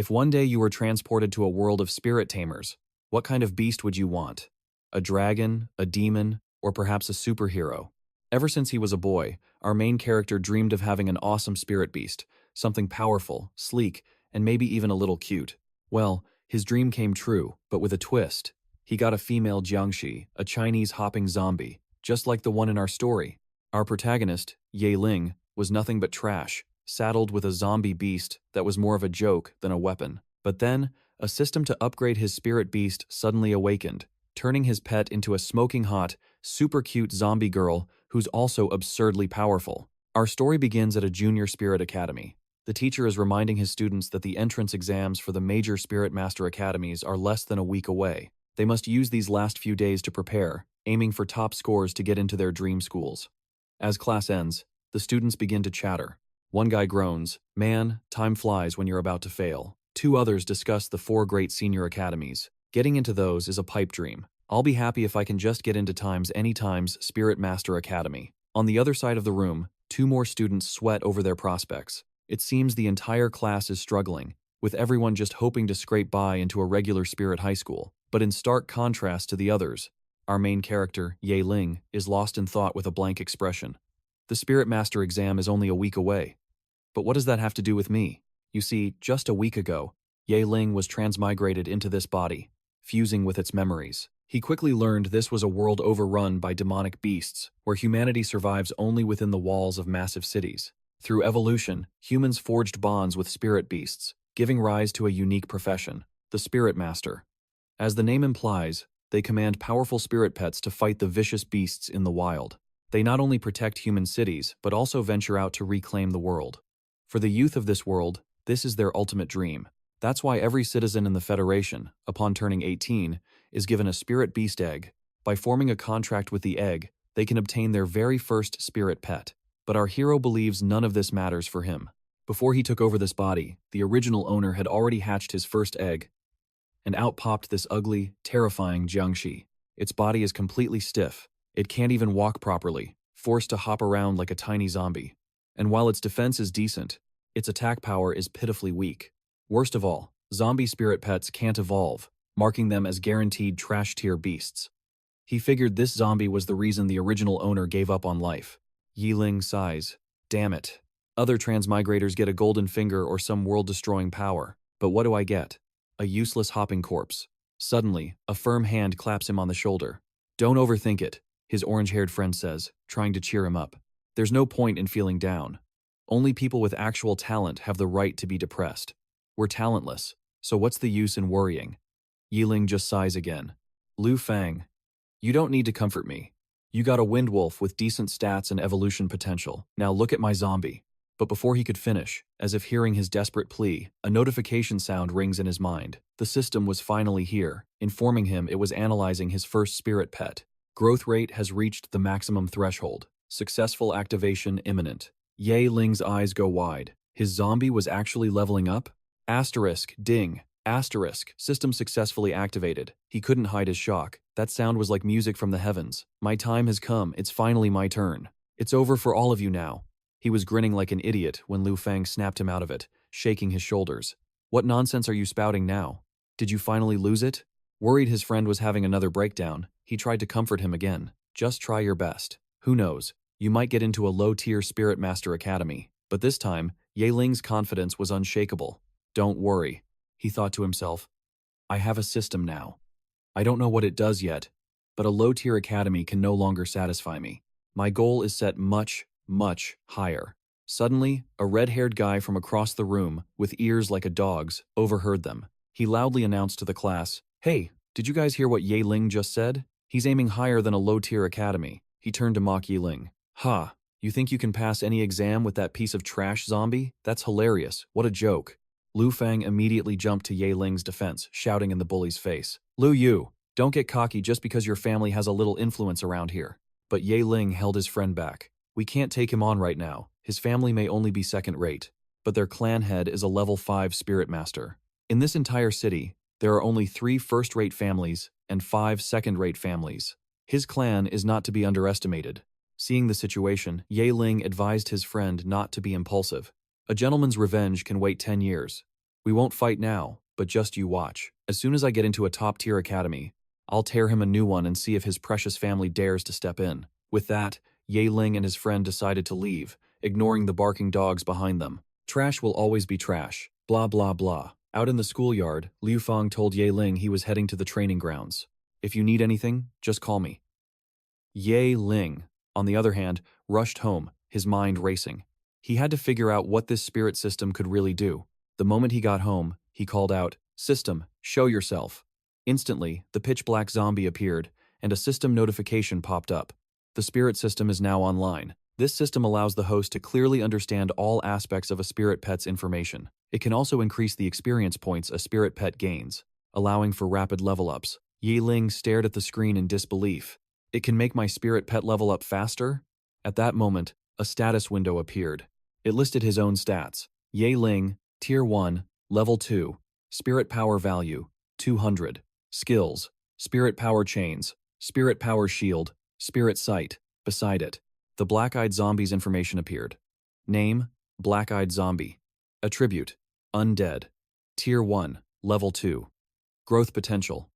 If one day you were transported to a world of spirit tamers, what kind of beast would you want? A dragon, a demon, or perhaps a superhero? Ever since he was a boy, our main character dreamed of having an awesome spirit beast, something powerful, sleek, and maybe even a little cute. Well, his dream came true, but with a twist. He got a female jiangshi, a Chinese hopping zombie, just like the one in our story. Our protagonist, Ye Ling, was nothing but trash, saddled with a zombie beast that was more of a joke than a weapon. But then, a system to upgrade his spirit beast suddenly awakened, turning his pet into a smoking hot, super cute zombie girl who's also absurdly powerful. Our story begins at a junior spirit academy. The teacher is reminding his students that the entrance exams for the major spirit master academies are less than a week away. They must use these last few days to prepare, aiming for top scores to get into their dream schools. As class ends, the students begin to chatter. One guy groans, "Man, time flies when you're about to fail." Two others discuss the 4 great senior academies. Getting into those is a pipe dream. I'll be happy if I can just get into Times Spirit Master Academy. On the other side of the room, 2 more students sweat over their prospects. It seems the entire class is struggling, with everyone just hoping to scrape by into a regular spirit high school. But in stark contrast to the others, our main character, Ye Ling, is lost in thought with a blank expression. The Spirit Master exam is only a week away. But what does that have to do with me? You see, just a week ago, Ye Ling was transmigrated into this body, fusing with its memories. He quickly learned this was a world overrun by demonic beasts, where humanity survives only within the walls of massive cities. Through evolution, humans forged bonds with spirit beasts, giving rise to a unique profession, the Spirit Master. As the name implies, they command powerful spirit pets to fight the vicious beasts in the wild. They not only protect human cities, but also venture out to reclaim the world. For the youth of this world, this is their ultimate dream. That's why every citizen in the Federation, upon turning 18, is given a spirit beast egg. By forming a contract with the egg, they can obtain their very first spirit pet. But our hero believes none of this matters for him. Before he took over this body, the original owner had already hatched his first egg, and out popped this ugly, terrifying jiangshi. Its body is completely stiff. It can't even walk properly, forced to hop around like a tiny zombie. And while its defense is decent, its attack power is pitifully weak. Worst of all, zombie spirit pets can't evolve, marking them as guaranteed trash-tier beasts. He figured this zombie was the reason the original owner gave up on life. Ye Ling sighs. Damn it. Other transmigrators get a golden finger or some world-destroying power. But what do I get? A useless hopping corpse. Suddenly, a firm hand claps him on the shoulder. Don't overthink it, his orange-haired friend says, trying to cheer him up. There's no point in feeling down. Only people with actual talent have the right to be depressed. We're talentless, so what's the use in worrying? Ye Ling just sighs again. Lu Fang, you don't need to comfort me. You got a wind wolf with decent stats and evolution potential. Now look at my zombie. But before he could finish, as if hearing his desperate plea, a notification sound rings in his mind. The system was finally here, informing him it was analyzing his first spirit pet. Growth rate has reached the maximum threshold. Successful activation imminent. Ye Ling's eyes go wide. His zombie was actually leveling up? Asterisk, ding, asterisk, system successfully activated. He couldn't hide his shock. That sound was like music from the heavens. My time has come, it's finally my turn. It's over for all of you now. He was grinning like an idiot when Lu Fang snapped him out of it, shaking his shoulders. What nonsense are you spouting now? Did you finally lose it? Worried his friend was having another breakdown, he tried to comfort him again. Just try your best. Who knows? You might get into a low-tier Spirit Master Academy. But this time, Ye Ling's confidence was unshakable. Don't worry, he thought to himself. I have a system now. I don't know what it does yet, but a low-tier academy can no longer satisfy me. My goal is set much higher. Suddenly, a red-haired guy from across the room, with ears like a dog's, overheard them. He loudly announced to the class, "Hey, did you guys hear what Ye Ling just said? He's aiming higher than a low-tier academy." He turned to mock Ye Ling. "Ha, you think you can pass any exam with that piece of trash zombie? That's hilarious. What a joke." Lu Fang immediately jumped to Ye Ling's defense, shouting in the bully's face, "Lu Yu, don't get cocky just because your family has a little influence around here." But Ye Ling held his friend back. "We can't take him on right now. His family may only be second-rate, but their clan head is a level 5 spirit master. In this entire city, there are only 3 first-rate families and 5 second-rate families. His clan is not to be underestimated." Seeing the situation, Ye Ling advised his friend not to be impulsive. A gentleman's revenge can wait 10 years. We won't fight now, but just you watch. As soon as I get into a top-tier academy, I'll tear him a new one and see if his precious family dares to step in. With that, Ling and his friend decided to leave, ignoring the barking dogs behind them. Trash will always be trash. Blah blah blah. Out in the schoolyard, Liu Fang told Ling he was heading to the training grounds. If you need anything, just call me. Ling, on the other hand, rushed home, his mind racing. He had to figure out what this spirit system could really do. The moment he got home, he called out, "System, show yourself." Instantly, the pitch-black zombie appeared, and a system notification popped up. The spirit system is now online. This system allows the host to clearly understand all aspects of a spirit pet's information. It can also increase the experience points a spirit pet gains, allowing for rapid level-ups. Ling stared at the screen in disbelief. It can make my spirit pet level up faster? At that moment, a status window appeared. It listed his own stats. Ling, Tier 1, Level 2, Spirit Power Value, 200. Skills, Spirit Power Chains, Spirit Power Shield, Spirit Sight. Beside it, the black-eyed zombie's information appeared. Name, Black-eyed Zombie. Attribute, Undead. Tier 1, Level 2. Growth Potential,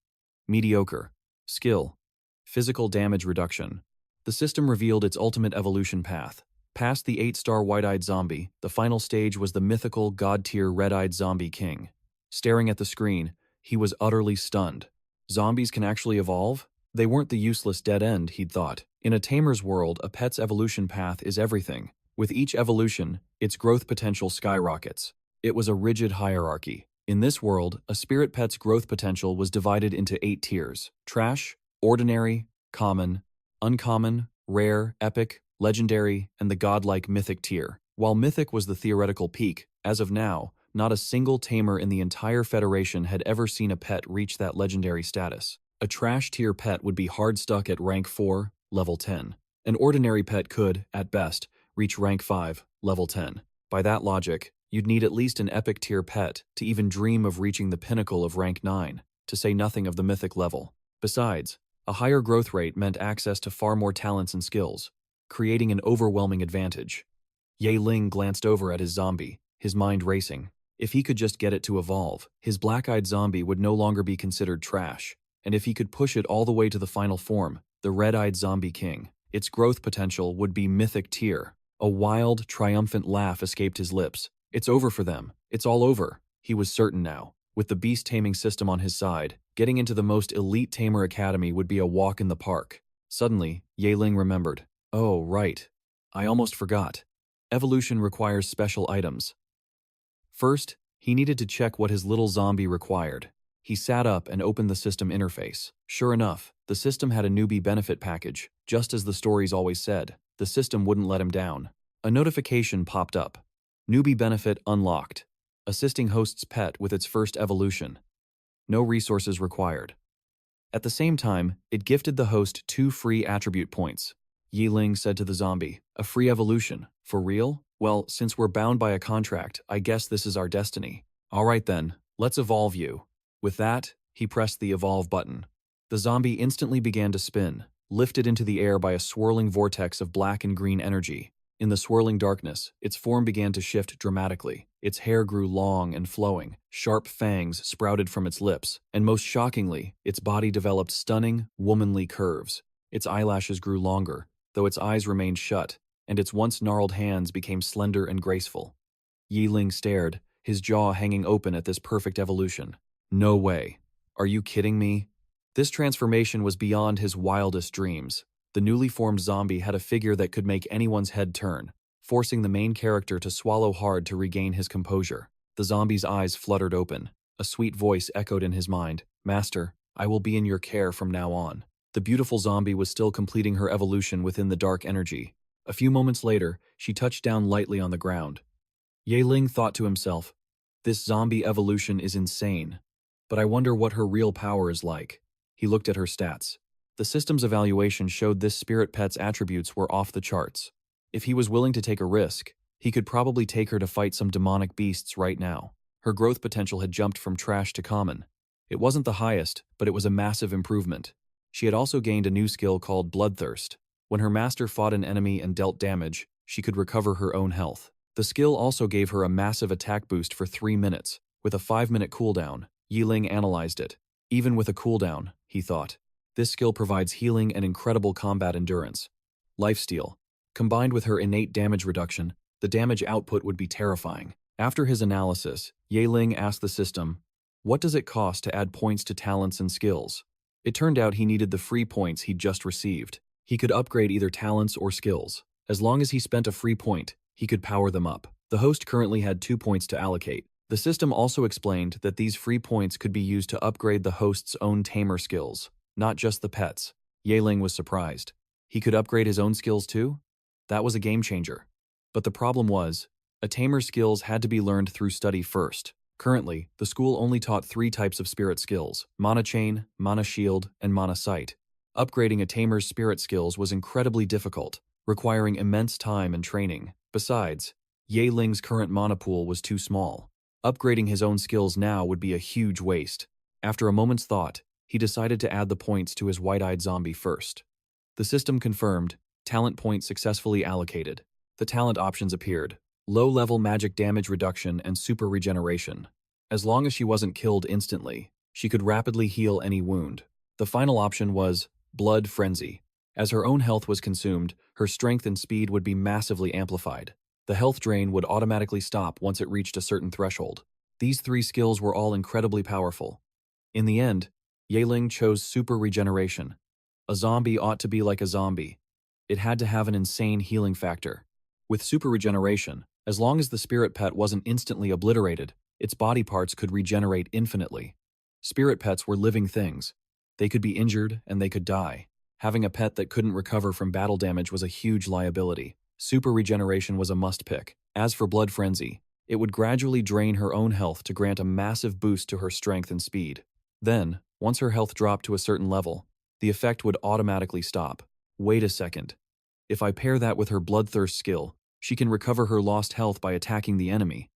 Mediocre. Skill, Physical Damage Reduction. The system revealed its ultimate evolution path. Past the 8-star white-eyed zombie, the final stage was the mythical god-tier red-eyed zombie king. Staring at the screen, he was utterly stunned. Zombies can actually evolve? They weren't the useless dead end, he'd thought. In a tamer's world, a pet's evolution path is everything. With each evolution, its growth potential skyrockets. It was a rigid hierarchy. In this world, a spirit pet's growth potential was divided into 8 tiers: trash, ordinary, common, uncommon, rare, epic, legendary, and the godlike mythic tier. While mythic was the theoretical peak, as of now, not a single tamer in the entire Federation had ever seen a pet reach that legendary status. A trash tier pet would be hard stuck at rank 4, level 10. An ordinary pet could, at best, reach rank 5, level 10. By that logic, you'd need at least an epic tier pet to even dream of reaching the pinnacle of rank 9, to say nothing of the mythic level. Besides, a higher growth rate meant access to far more talents and skills, creating an overwhelming advantage. Ling glanced over at his zombie, his mind racing. If he could just get it to evolve, his black-eyed zombie would no longer be considered trash, and if he could push it all the way to the final form, the red-eyed zombie king, its growth potential would be mythic tier. A wild, triumphant laugh escaped his lips. It's over for them. It's all over. He was certain now. With the beast taming system on his side, getting into the most elite tamer academy would be a walk in the park. Suddenly, Ling remembered. Oh, right. I almost forgot. Evolution requires special items. First, he needed to check what his little zombie required. He sat up and opened the system interface. Sure enough, the system had a newbie benefit package, just as the stories always said. The system wouldn't let him down. A notification popped up. Newbie benefit unlocked. Assisting host's pet with its first evolution. No resources required. At the same time, it gifted the host 2 free attribute points. Ling said to the zombie, "A free evolution? For real? Well, since we're bound by a contract, I guess this is our destiny. All right then, let's evolve you." With that, he pressed the evolve button. The zombie instantly began to spin, lifted into the air by a swirling vortex of black and green energy. In the swirling darkness, its form began to shift dramatically. Its hair grew long and flowing, sharp fangs sprouted from its lips, and most shockingly, its body developed stunning, womanly curves. Its eyelashes grew longer, though its eyes remained shut, and its once gnarled hands became slender and graceful. Ling stared, his jaw hanging open at this perfect evolution. No way. Are you kidding me? This transformation was beyond his wildest dreams. The newly formed zombie had a figure that could make anyone's head turn, forcing the main character to swallow hard to regain his composure. The zombie's eyes fluttered open. A sweet voice echoed in his mind. "Master, I will be in your care from now on." The beautiful zombie was still completing her evolution within the dark energy. A few moments later, she touched down lightly on the ground. Ling thought to himself, "This zombie evolution is insane, but I wonder what her real power is like." He looked at her stats. The system's evaluation showed this spirit pet's attributes were off the charts. If he was willing to take a risk, he could probably take her to fight some demonic beasts right now. Her growth potential had jumped from trash to common. It wasn't the highest, but it was a massive improvement. She had also gained a new skill called Bloodthirst. When her master fought an enemy and dealt damage, she could recover her own health. The skill also gave her a massive attack boost for 3 minutes, with a 5-minute cooldown. Yiling analyzed it. Even with a cooldown, he thought, this skill provides healing and incredible combat endurance. Lifesteal. Combined with her innate damage reduction, the damage output would be terrifying. After his analysis, Yiling asked the system, what does it cost to add points to talents and skills? It turned out he needed the free points he'd just received. He could upgrade either talents or skills. As long as he spent a free point, he could power them up. The host currently had 2 points to allocate. The system also explained that these free points could be used to upgrade the host's own tamer skills, not just the pets. Yiling was surprised. He could upgrade his own skills too? That was a game changer. But the problem was, a tamer's skills had to be learned through study first. Currently, the school only taught 3 types of spirit skills: mana chain, mana shield, and mana sight. Upgrading a tamer's spirit skills was incredibly difficult, requiring immense time and training. Besides, Yiling's current mana pool was too small. Upgrading his own skills now would be a huge waste. After a moment's thought, he decided to add the points to his white-eyed zombie first. The system confirmed, talent point successfully allocated. The talent options appeared: low-level magic damage reduction and super regeneration. As long as she wasn't killed instantly, she could rapidly heal any wound. The final option was blood frenzy. As her own health was consumed, her strength and speed would be massively amplified. The health drain would automatically stop once it reached a certain threshold. These 3 skills were all incredibly powerful. In the end, Yiling chose super regeneration. A zombie ought to be like a zombie. It had to have an insane healing factor. With super regeneration, as long as the spirit pet wasn't instantly obliterated, its body parts could regenerate infinitely. Spirit pets were living things. They could be injured and they could die. Having a pet that couldn't recover from battle damage was a huge liability. Super regeneration was a must-pick. As for blood frenzy, it would gradually drain her own health to grant a massive boost to her strength and speed. Then, once her health dropped to a certain level, the effect would automatically stop. Wait a second. If I pair that with her bloodthirst skill, she can recover her lost health by attacking the enemy.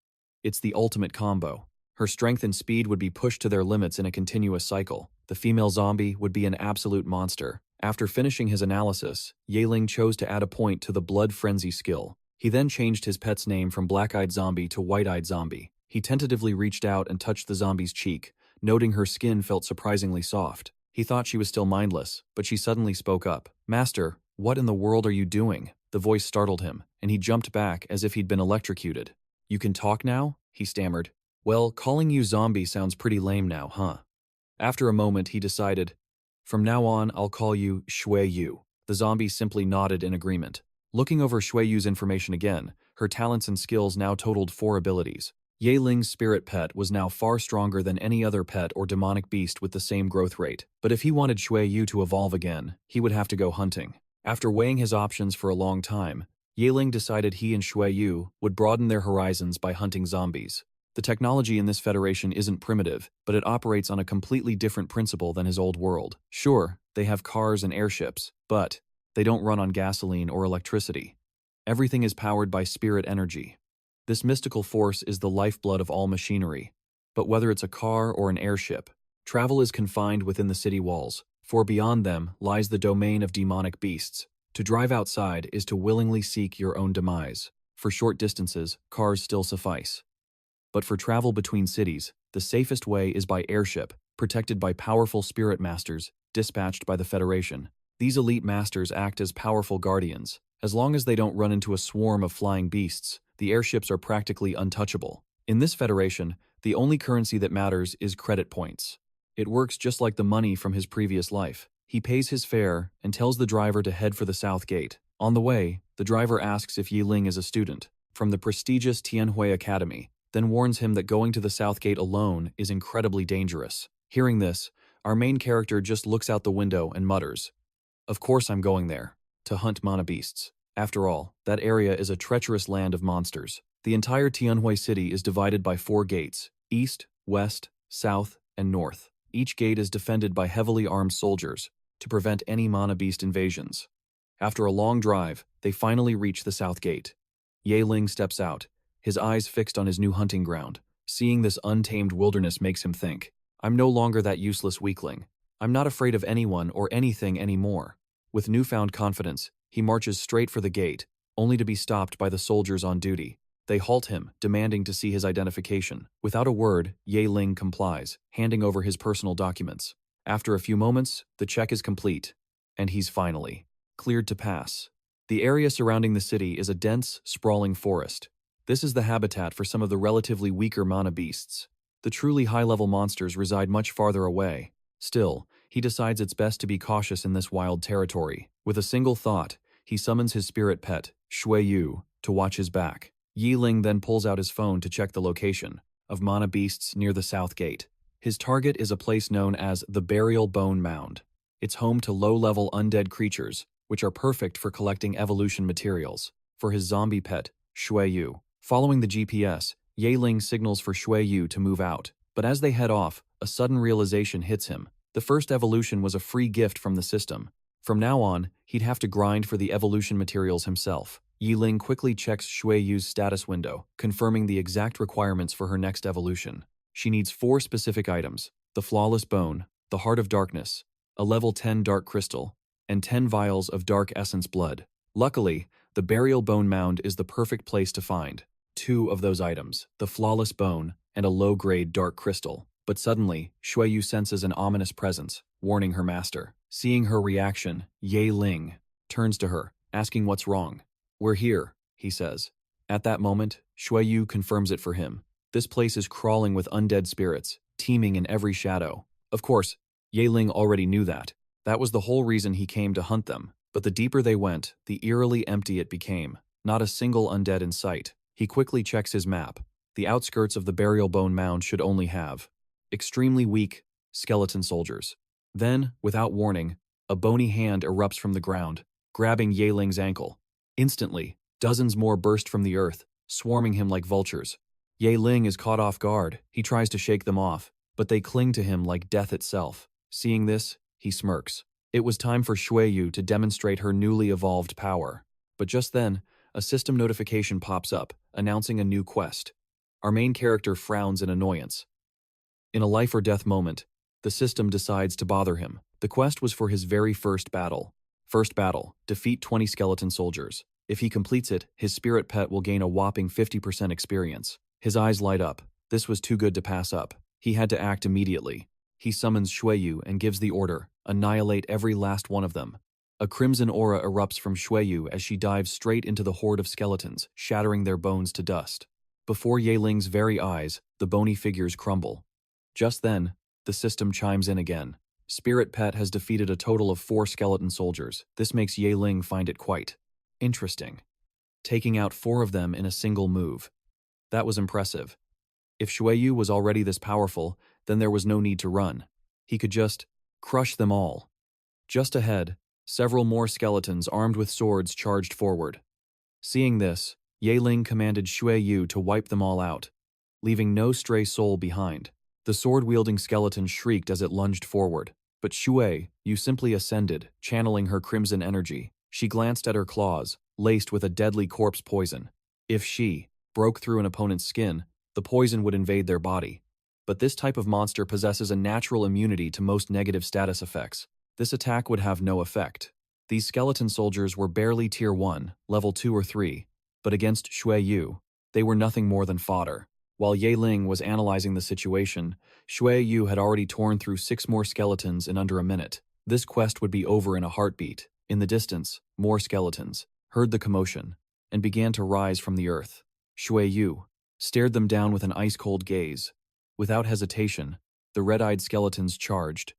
It's the ultimate combo. Her strength and speed would be pushed to their limits in a continuous cycle. The female zombie would be an absolute monster. After finishing his analysis, Yiling chose to add a point to the blood frenzy skill. He then changed his pet's name from Black-Eyed Zombie to White-Eyed Zombie. He tentatively reached out and touched the zombie's cheek, noting her skin felt surprisingly soft. He thought she was still mindless, but she suddenly spoke up. "Master, what in the world are you doing?" The voice startled him, and he jumped back as if he'd been electrocuted. "You can talk now?" he stammered. "Well, calling you zombie sounds pretty lame now, huh?" After a moment, he decided, "From now on, I'll call you Shui-Yu." The zombie simply nodded in agreement. Looking over Shui-Yu's information again, her talents and skills now totaled 4 abilities. Yiling's spirit pet was now far stronger than any other pet or demonic beast with the same growth rate. But if he wanted Shui-Yu to evolve again, he would have to go hunting. After weighing his options for a long time, Yiling decided he and Shui-Yu would broaden their horizons by hunting zombies. The technology in this federation isn't primitive, but it operates on a completely different principle than his old world. Sure, they have cars and airships, but they don't run on gasoline or electricity. Everything is powered by spirit energy. This mystical force is the lifeblood of all machinery. But whether it's a car or an airship, travel is confined within the city walls, for beyond them lies the domain of demonic beasts. To drive outside is to willingly seek your own demise. For short distances, cars still suffice. But for travel between cities, the safest way is by airship, protected by powerful spirit masters dispatched by the Federation. These elite masters act as powerful guardians. As long as they don't run into a swarm of flying beasts, the airships are practically untouchable. In this Federation, the only currency that matters is credit points. It works just like the money from his previous life. He pays his fare and tells the driver to head for the South Gate. On the way, the driver asks if Yiling is a student from the prestigious Tianhui Academy, then warns him that going to the South Gate alone is incredibly dangerous. Hearing this, our main character just looks out the window and mutters, "Of course I'm going there, to hunt mana beasts." After all, that area is a treacherous land of monsters. The entire Tianhui city is divided by 4 gates: east, west, south, and north. Each gate is defended by heavily armed soldiers to prevent any mana beast invasions. After a long drive, they finally reach the South Gate. Yiling steps out, his eyes fixed on his new hunting ground. Seeing this untamed wilderness makes him think, "I'm no longer that useless weakling. I'm not afraid of anyone or anything anymore." With newfound confidence, he marches straight for the gate, only to be stopped by the soldiers on duty. They halt him, demanding to see his identification. Without a word, Ye Ling complies, handing over his personal documents. After a few moments, the check is complete, and he's finally cleared to pass. The area surrounding the city is a dense, sprawling forest. This is the habitat for some of the relatively weaker mana beasts. The truly high-level monsters reside much farther away. Still, he decides it's best to be cautious in this wild territory. With a single thought, he summons his spirit pet, Shui Yu, to watch his back. Yi Ling then pulls out his phone to check the location of mana beasts near the south gate. His target is a place known as the Burial Bone Mound. It's home to low-level undead creatures, which are perfect for collecting evolution materials. For his zombie pet, Shui Yu. Following the GPS, Ye Ling signals for Shui Yu to move out, but as they head off, a sudden realization hits him. The first evolution was a free gift from the system. From now on, he'd have to grind for the evolution materials himself. Yi Ling quickly checks Shui Yu's status window, confirming the exact requirements for her next evolution. She needs 4 specific items: the Flawless Bone, the Heart of Darkness, a level 10 Dark Crystal, and 10 vials of Dark Essence Blood. Luckily, the Burial Bone Mound is the perfect place to find 2 of those items, the Flawless Bone and a low-grade Dark Crystal. But suddenly, Shui Yu senses an ominous presence, warning her master. Seeing her reaction, Ye Ling turns to her, asking what's wrong. "We're here," he says. At that moment, Shui Yu confirms it for him. This place is crawling with undead spirits, teeming in every shadow. Of course, Ye Ling already knew that. That was the whole reason he came to hunt them. But the deeper they went, the eerily empty it became. Not a single undead in sight. He quickly checks his map. The outskirts of the Burial Bone Mound should only have extremely weak skeleton soldiers. Then, without warning, a bony hand erupts from the ground, grabbing Ye Ling's ankle. Instantly, dozens more burst from the earth, swarming him like vultures. Ye Ling is caught off guard. He tries to shake them off, but they cling to him like death itself. Seeing this, he smirks. It was time for Shui Yu to demonstrate her newly evolved power. But just then, a system notification pops up, announcing a new quest. Our main character frowns in annoyance. In a life-or-death moment, the system decides to bother him. The quest was for his very first battle. First battle, defeat 20 skeleton soldiers. If he completes it, his spirit pet will gain a whopping 50% experience. His eyes light up. This was too good to pass up. He had to act immediately. He summons Shui Yu and gives the order, annihilate every last one of them. A crimson aura erupts from Shui Yu as she dives straight into the horde of skeletons, shattering their bones to dust. Before Ye Ling's very eyes, the bony figures crumble. Just then, the system chimes in again. Spirit Pet has defeated a total of 4 skeleton soldiers. This makes Ye Ling find it quite interesting, taking out 4 of them in a single move. That was impressive. If Shui Yu was already this powerful, then there was no need to run. He could just crush them all. Just ahead, several more skeletons armed with swords charged forward. Seeing this, Ye Ling commanded Shui Yu to wipe them all out, leaving no stray soul behind. The sword-wielding skeleton shrieked as it lunged forward, but Shui Yu simply ascended, channeling her crimson energy. She glanced at her claws, laced with a deadly corpse poison. If she broke through an opponent's skin, the poison would invade their body. But this type of monster possesses a natural immunity to most negative status effects. This attack would have no effect. These skeleton soldiers were barely tier 1, level 2 or 3, but against Shui Yu, they were nothing more than fodder. While Ye Ling was analyzing the situation, Shui Yu had already torn through 6 more skeletons in under a minute. This quest would be over in a heartbeat. In the distance, more skeletons heard the commotion and began to rise from the earth. Shui Yu stared them down with an ice-cold gaze. Without hesitation, the red-eyed skeletons charged.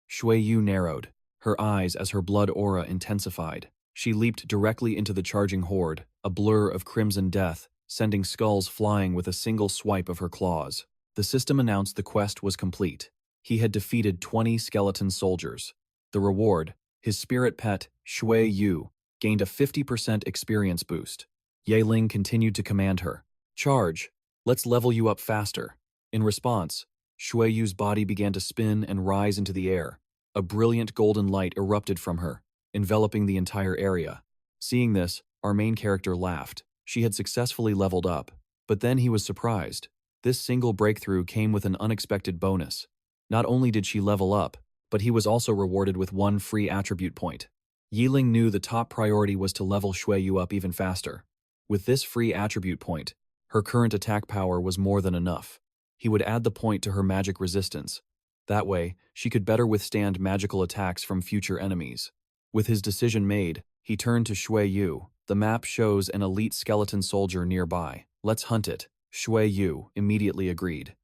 Shui Yu narrowed her eyes as her blood aura intensified. She leaped directly into the charging horde, a blur of crimson death, sending skulls flying with a single swipe of her claws. The system announced the quest was complete. He had defeated 20 skeleton soldiers. The reward, his spirit pet, Shui Yu, gained a 50% experience boost. Ye Ling continued to command her. "Charge! Let's level you up faster." In response, Shui Yu's body began to spin and rise into the air. A brilliant golden light erupted from her, enveloping the entire area. Seeing this, our main character laughed. She had successfully leveled up, but then he was surprised. This single breakthrough came with an unexpected bonus. Not only did she level up, but he was also rewarded with 1 free attribute point. Yi Ling knew the top priority was to level Shui Yu up even faster. With this free attribute point, her current attack power was more than enough. He would add the point to her magic resistance. That way, she could better withstand magical attacks from future enemies. With his decision made, he turned to Shui Yu. The map shows an elite skeleton soldier nearby. Let's hunt it. Shui Yu immediately agreed.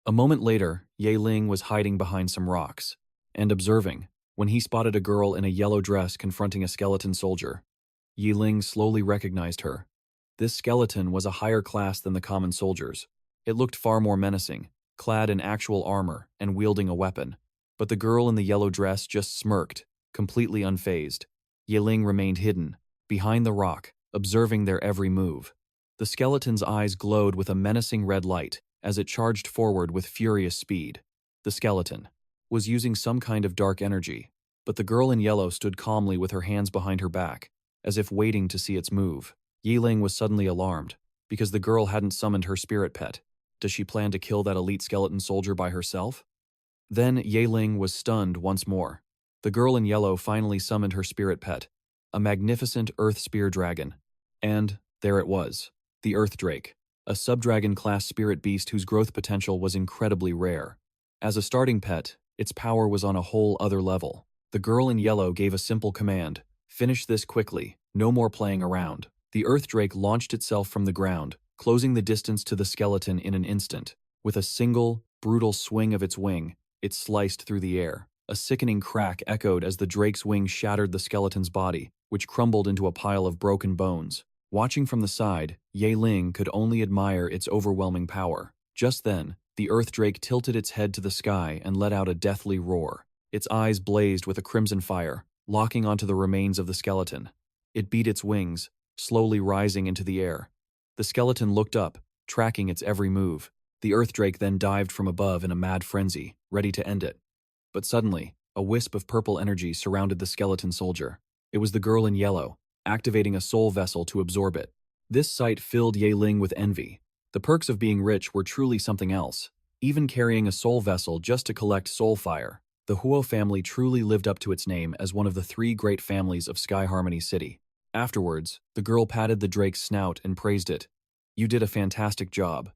A moment later, Ye Ling was hiding behind some rocks and observing when he spotted a girl in a yellow dress confronting a skeleton soldier. Ye Ling slowly recognized her. This skeleton was a higher class than the common soldiers. It looked far more menacing, clad in actual armor and wielding a weapon. But the girl in the yellow dress just smirked, completely unfazed. Ye Ling remained hidden, behind the rock, observing their every move. The skeleton's eyes glowed with a menacing red light as it charged forward with furious speed. The skeleton was using some kind of dark energy, but the girl in yellow stood calmly with her hands behind her back, as if waiting to see its move. Ye Ling was suddenly alarmed, because the girl hadn't summoned her spirit pet. Does she plan to kill that elite skeleton soldier by herself? Then Ye Ling was stunned once more. The girl in yellow finally summoned her spirit pet, a magnificent 𝒁𝒆𝒏 dragon. And there it was, the Earth Drake, a subdragon-class spirit beast whose growth potential was incredibly rare. As a starting pet, its power was on a whole other level. The girl in yellow gave a simple command: finish this quickly, no more playing around. The Earth Drake launched itself from the ground, closing the distance to the skeleton in an instant. With a single, brutal swing of its wing, it sliced through the air. A sickening crack echoed as the drake's wing shattered the skeleton's body, which crumbled into a pile of broken bones. Watching from the side, Ye Ling could only admire its overwhelming power. Just then, the Earth Drake tilted its head to the sky and let out a deathly roar. Its eyes blazed with a crimson fire, locking onto the remains of the skeleton. It beat its wings, slowly rising into the air. The skeleton looked up, tracking its every move. The Earth Drake then dived from above in a mad frenzy, ready to end it. But suddenly, a wisp of purple energy surrounded the skeleton soldier. It was the girl in yellow, activating a soul vessel to absorb it. This sight filled Ye Ling with envy. The perks of being rich were truly something else. Even carrying a soul vessel just to collect soul fire, the Huo family truly lived up to its name as one of the 3 great families of Sky Harmony City. Afterwards, the girl patted the drake's snout and praised it. You did a fantastic job.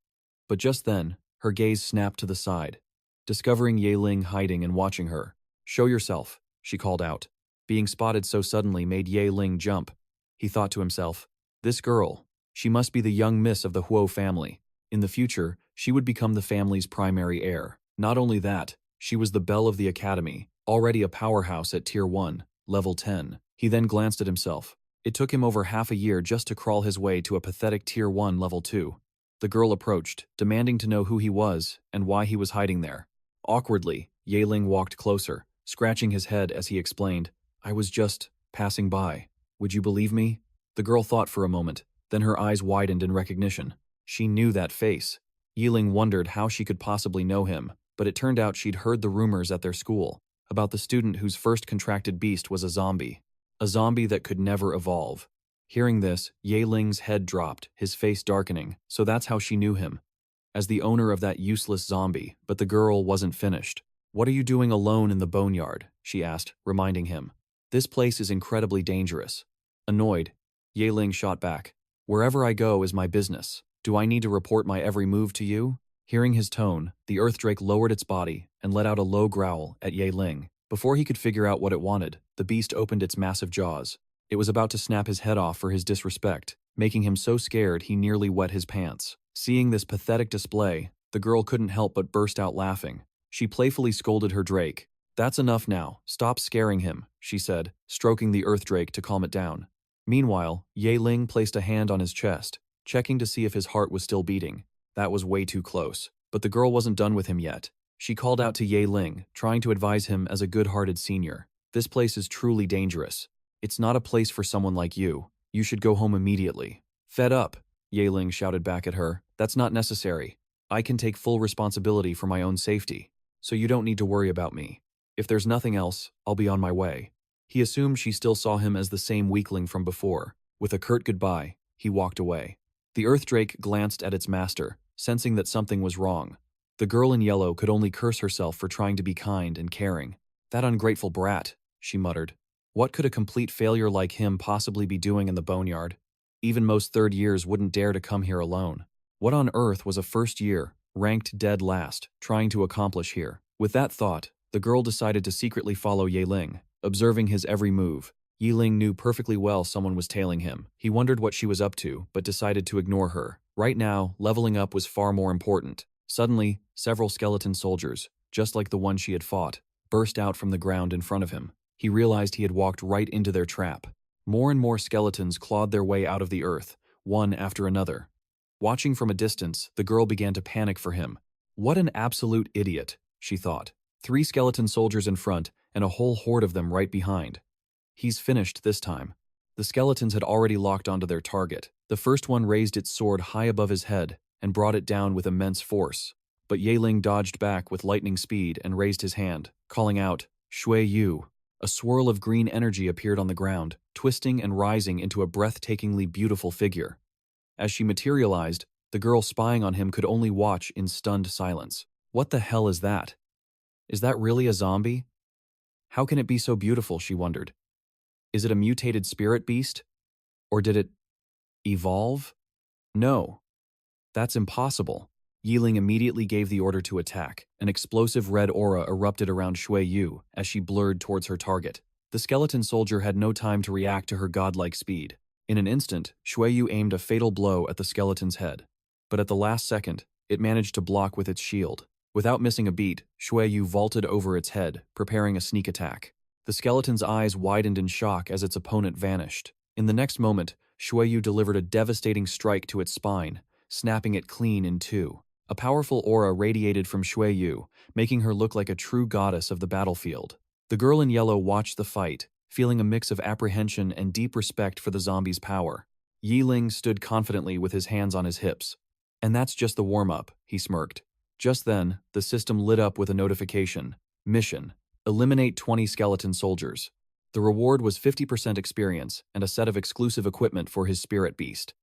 But just then, her gaze snapped to the side, discovering Ye Ling hiding and watching her. Show yourself, she called out. Being spotted so suddenly made Ye Ling jump. He thought to himself, this girl, she must be the young miss of the Huo family. In the future, she would become the family's primary heir. Not only that, she was the belle of the academy, already a powerhouse at Tier 1, level 10. He then glanced at himself. It took him over half a year just to crawl his way to a pathetic Tier 1 level 2. The girl approached, demanding to know who he was and why he was hiding there. Awkwardly, Ye Ling walked closer, scratching his head as he explained, I was just passing by. Would you believe me? The girl thought for a moment, then her eyes widened in recognition. She knew that face. Ye Ling wondered how she could possibly know him, but it turned out she'd heard the rumors at their school about the student whose first contracted beast was a zombie that could never evolve. Hearing this, Ye Ling's head dropped, his face darkening, so that's how she knew him, as the owner of that useless zombie. But the girl wasn't finished. What are you doing alone in the boneyard? She asked, reminding him. This place is incredibly dangerous. Annoyed, Ye Ling shot back. Wherever I go is my business. Do I need to report my every move to you? Hearing his tone, the Earth Drake lowered its body and let out a low growl at Ye Ling. Before he could figure out what it wanted, the beast opened its massive jaws. It was about to snap his head off for his disrespect, making him so scared he nearly wet his pants. Seeing this pathetic display, the girl couldn't help but burst out laughing. She playfully scolded her drake. That's enough now, stop scaring him, she said, stroking the Earth Drake to calm it down. Meanwhile, Ye Ling placed a hand on his chest, checking to see if his heart was still beating. That was way too close. But the girl wasn't done with him yet. She called out to Ye Ling, trying to advise him as a good-hearted senior. This place is truly dangerous. It's not a place for someone like you. You should go home immediately. Fed up, Ye Ling shouted back at her. That's not necessary. I can take full responsibility for my own safety, so you don't need to worry about me. If there's nothing else, I'll be on my way. He assumed she still saw him as the same weakling from before. With a curt goodbye, he walked away. The Earth Drake glanced at its master, sensing that something was wrong. The girl in yellow could only curse herself for trying to be kind and caring. That ungrateful brat, she muttered. What could a complete failure like him possibly be doing in the boneyard? Even most third years wouldn't dare to come here alone. What on earth was a first year, ranked dead last, trying to accomplish here? With that thought, the girl decided to secretly follow Yeling, observing his every move. Yeling knew perfectly well someone was tailing him. He wondered what she was up to, but decided to ignore her. Right now, leveling up was far more important. Suddenly, several skeleton soldiers, just like the one she had fought, burst out from the ground in front of him. He realized he had walked right into their trap. More and more skeletons clawed their way out of the earth, one after another. Watching from a distance, the girl began to panic for him. What an absolute idiot, she thought. 3 skeleton soldiers in front, and a whole horde of them right behind. He's finished this time. The skeletons had already locked onto their target. The first one raised its sword high above his head and brought it down with immense force. But Yeling dodged back with lightning speed and raised his hand, calling out, "Shui Yu." A swirl of green energy appeared on the ground, twisting and rising into a breathtakingly beautiful figure. As she materialized, the girl spying on him could only watch in stunned silence. What the hell is that? Is that really a zombie? How can it be so beautiful, she wondered. Is it a mutated spirit beast? Or did it evolve? No. That's impossible. Yeling immediately gave the order to attack. An explosive red aura erupted around Shui Yu as she blurred towards her target. The skeleton soldier had no time to react to her godlike speed. In an instant, Shui Yu aimed a fatal blow at the skeleton's head. But at the last second, it managed to block with its shield. Without missing a beat, Shui Yu vaulted over its head, preparing a sneak attack. The skeleton's eyes widened in shock as its opponent vanished. In the next moment, Shui Yu delivered a devastating strike to its spine, snapping it clean in two. A powerful aura radiated from Shui Yu, making her look like a true goddess of the battlefield. The girl in yellow watched the fight, feeling a mix of apprehension and deep respect for the zombie's power. Yeling stood confidently with his hands on his hips. "And that's just the warm-up," he smirked. Just then, the system lit up with a notification. Mission: eliminate 20 skeleton soldiers. The reward was 50% experience and a set of exclusive equipment for his spirit beast.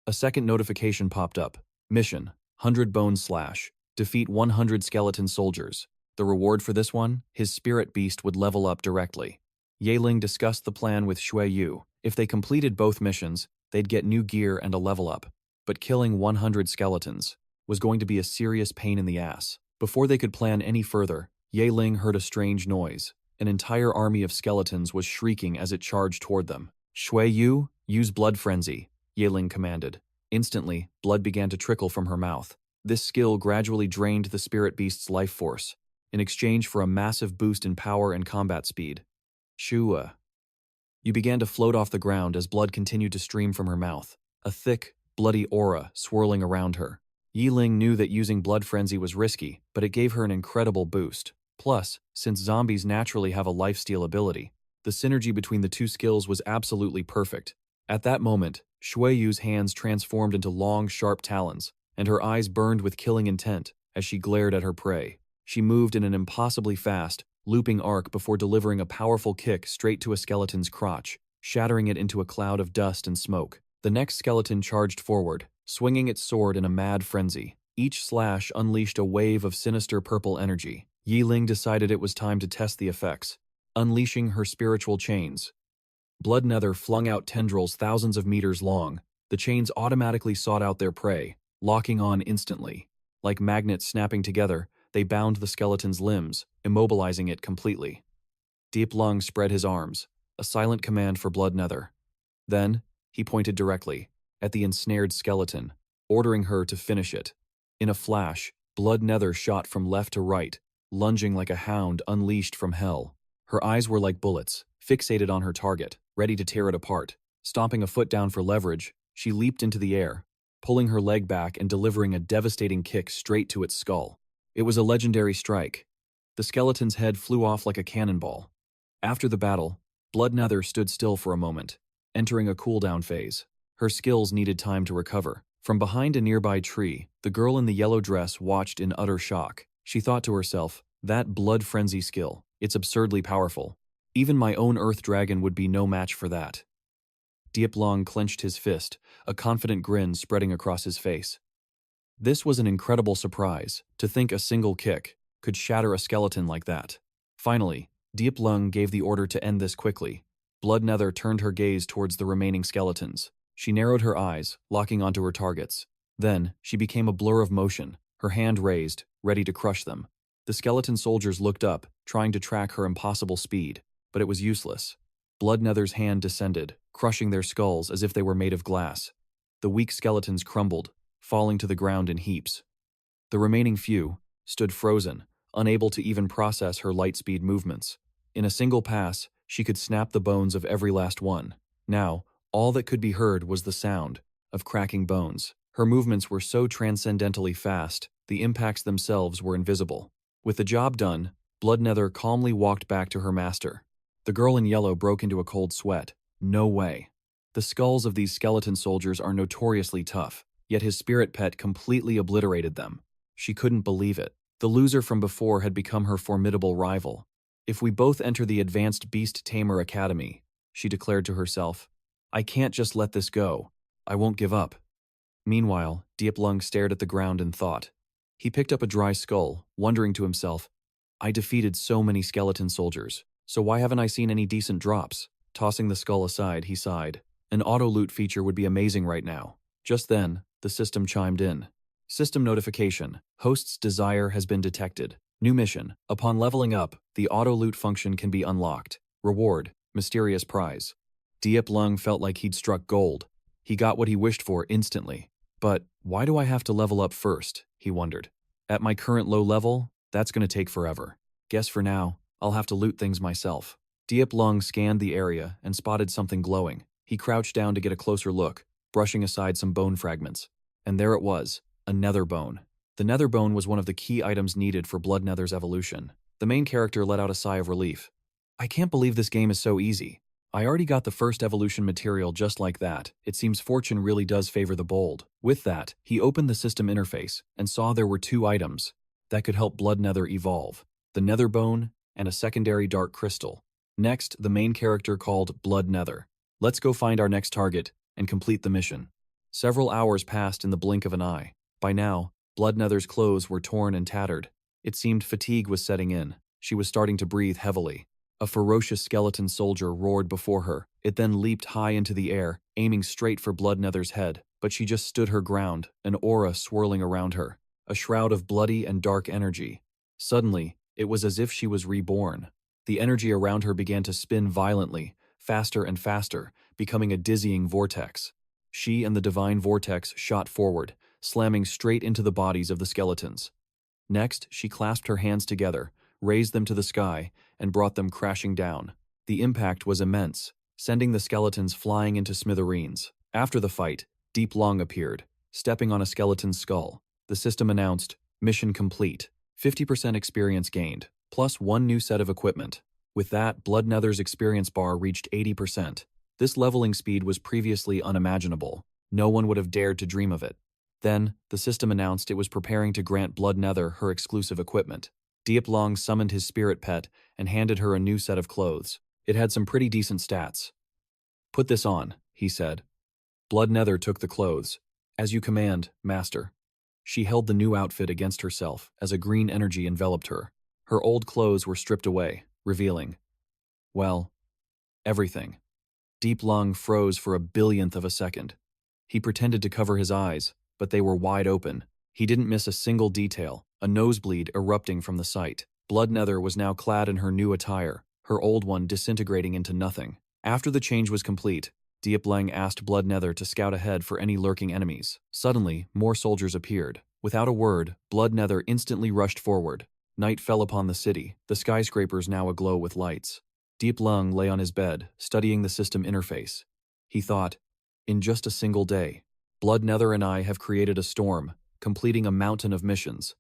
A second notification popped up. Mission: 100 bone slash. Defeat 100 skeleton soldiers. The reward for this one? His spirit beast would level up directly. Yeling discussed the plan with Shui Yu. If they completed both missions, they'd get new gear and a level up. But killing 100 skeletons was going to be a serious pain in the ass. Before they could plan any further, Yeling heard a strange noise. An entire army of skeletons was shrieking as it charged toward them. "Shui Yu, use blood frenzy," Yeling commanded. Instantly, blood began to trickle from her mouth. This skill gradually drained the spirit beast's life force, in exchange for a massive boost in power and combat speed. "Shua." You began to float off the ground as blood continued to stream from her mouth, a thick, bloody aura swirling around her. Yeling knew that using blood frenzy was risky, but it gave her an incredible boost. Plus, since zombies naturally have a lifesteal ability, the synergy between the two skills was absolutely perfect. At that moment, Shui Yu's hands transformed into long, sharp talons, and her eyes burned with killing intent as she glared at her prey. She moved in an impossibly fast, looping arc before delivering a powerful kick straight to a skeleton's crotch, shattering it into a cloud of dust and smoke. The next skeleton charged forward, swinging its sword in a mad frenzy. Each slash unleashed a wave of sinister purple energy. Yeling decided it was time to test the effects, unleashing her spiritual chains. Blood Nether flung out tendrils thousands of meters long. The chains automatically sought out their prey, locking on instantly. Like magnets snapping together, they bound the skeleton's limbs, immobilizing it completely. Deep Lung spread his arms, a silent command for Blood Nether. Then, he pointed directly at the ensnared skeleton, ordering her to finish it. In a flash, Blood Nether shot from left to right, lunging like a hound unleashed from hell. Her eyes were like bullets, fixated on her target, ready to tear it apart. Stomping a foot down for leverage, she leaped into the air, pulling her leg back and delivering a devastating kick straight to its skull. It was a legendary strike. The skeleton's head flew off like a cannonball. After the battle, Blood Nether stood still for a moment, entering a cooldown phase. Her skills needed time to recover. From behind a nearby tree, the girl in the yellow dress watched in utter shock. She thought to herself, that blood frenzy skill, it's absurdly powerful. Even my own earth dragon would be no match for that. Deep Lung clenched his fist, a confident grin spreading across his face. This was an incredible surprise, to think a single kick could shatter a skeleton like that. Finally, Deep Lung gave the order to end this quickly. Blood Nether turned her gaze towards the remaining skeletons. She narrowed her eyes, locking onto her targets. Then, she became a blur of motion, her hand raised, ready to crush them. The skeleton soldiers looked up, trying to track her impossible speed, but it was useless. Bloodnether's hand descended, crushing their skulls as if they were made of glass. The weak skeletons crumbled, falling to the ground in heaps. The remaining few stood frozen, unable to even process her light-speed movements. In a single pass, she could snap the bones of every last one. Now, all that could be heard was the sound of cracking bones. Her movements were so transcendently fast, the impacts themselves were invisible. With the job done, Bloodnether calmly walked back to her master. The girl in yellow broke into a cold sweat. No way. The skulls of these skeleton soldiers are notoriously tough, yet his spirit pet completely obliterated them. She couldn't believe it. The loser from before had become her formidable rival. If we both enter the Advanced Beast Tamer Academy, she declared to herself, I can't just let this go. I won't give up. Meanwhile, 𝒂𝒆𝒃𝒊𝒆 stared at the ground in thought. He picked up a dry skull, wondering to himself, I defeated so many skeleton soldiers, so why haven't I seen any decent drops? Tossing the skull aside, he sighed. An auto-loot feature would be amazing right now. Just then, the system chimed in. System notification. Host's desire has been detected. New mission. Upon leveling up, the auto-loot function can be unlocked. Reward. Mysterious prize. 𝒂𝒆𝒃𝒊𝒆 felt like he'd struck gold. He got what he wished for instantly. But why do I have to level up first? He wondered. At my current low level, that's going to take forever. Guess for now, I'll have to loot things myself. 𝒂𝒆𝒃𝒊𝒆 scanned the area and spotted something glowing. He crouched down to get a closer look, brushing aside some bone fragments. And there it was, a nether bone. The nether bone was one of the key items needed for Bloodnether's evolution. The main character let out a sigh of relief. I can't believe this game is so easy. I already got the first evolution material just like that. It seems fortune really does favor the bold. With that, he opened the system interface and saw there were two items that could help Bloodnether evolve. The nether bone and a secondary dark crystal. Next, the main character called Bloodnether. Let's go find our next target and complete the mission. Several hours passed in the blink of an eye. By now, Bloodnether's clothes were torn and tattered. It seemed fatigue was setting in. She was starting to breathe heavily. A ferocious skeleton soldier roared before her. It then leaped high into the air, aiming straight for Bloodnether's head. But she just stood her ground, an aura swirling around her, a shroud of bloody and dark energy. Suddenly, it was as if she was reborn. The energy around her began to spin violently, faster and faster, becoming a dizzying vortex. She and the divine vortex shot forward, slamming straight into the bodies of the skeletons. Next, she clasped her hands together, raised them to the sky, and brought them crashing down. The impact was immense, sending the skeletons flying into smithereens. After the fight, 𝒂𝒆𝒃𝒊𝒆 appeared, stepping on a skeleton's skull. The system announced, mission complete, 50% experience gained, plus one new set of equipment. With that, Bloodnether's experience bar reached 80%. This leveling speed was previously unimaginable. No one would have dared to dream of it. Then, the system announced it was preparing to grant Bloodnether her exclusive equipment. 𝒂𝒆𝒃𝒊𝒆 summoned his spirit pet and handed her a new set of clothes. It had some pretty decent stats. Put this on, he said. Bloodnether took the clothes. As you command, master. She held the new outfit against herself as a green energy enveloped her. Her old clothes were stripped away, revealing, well, everything. 𝒂𝒆𝒃𝒊𝒆 froze for a billionth of a second. He pretended to cover his eyes, but they were wide open. He didn't miss a single detail, a nosebleed erupting from the sight. Bloodnether was now clad in her new attire, her old one disintegrating into nothing. After the change was complete, 𝒂𝒆𝒃𝒊𝒆 asked Bloodnether to scout ahead for any lurking enemies. Suddenly, more soldiers appeared. Without a word, Bloodnether instantly rushed forward. Night fell upon the city, the skyscrapers now aglow with lights. 𝒂𝒆𝒃𝒊𝒆 lay on his bed, studying the system interface. He thought, in just a single day, Bloodnether and I have created a storm, completing a mountain of missions.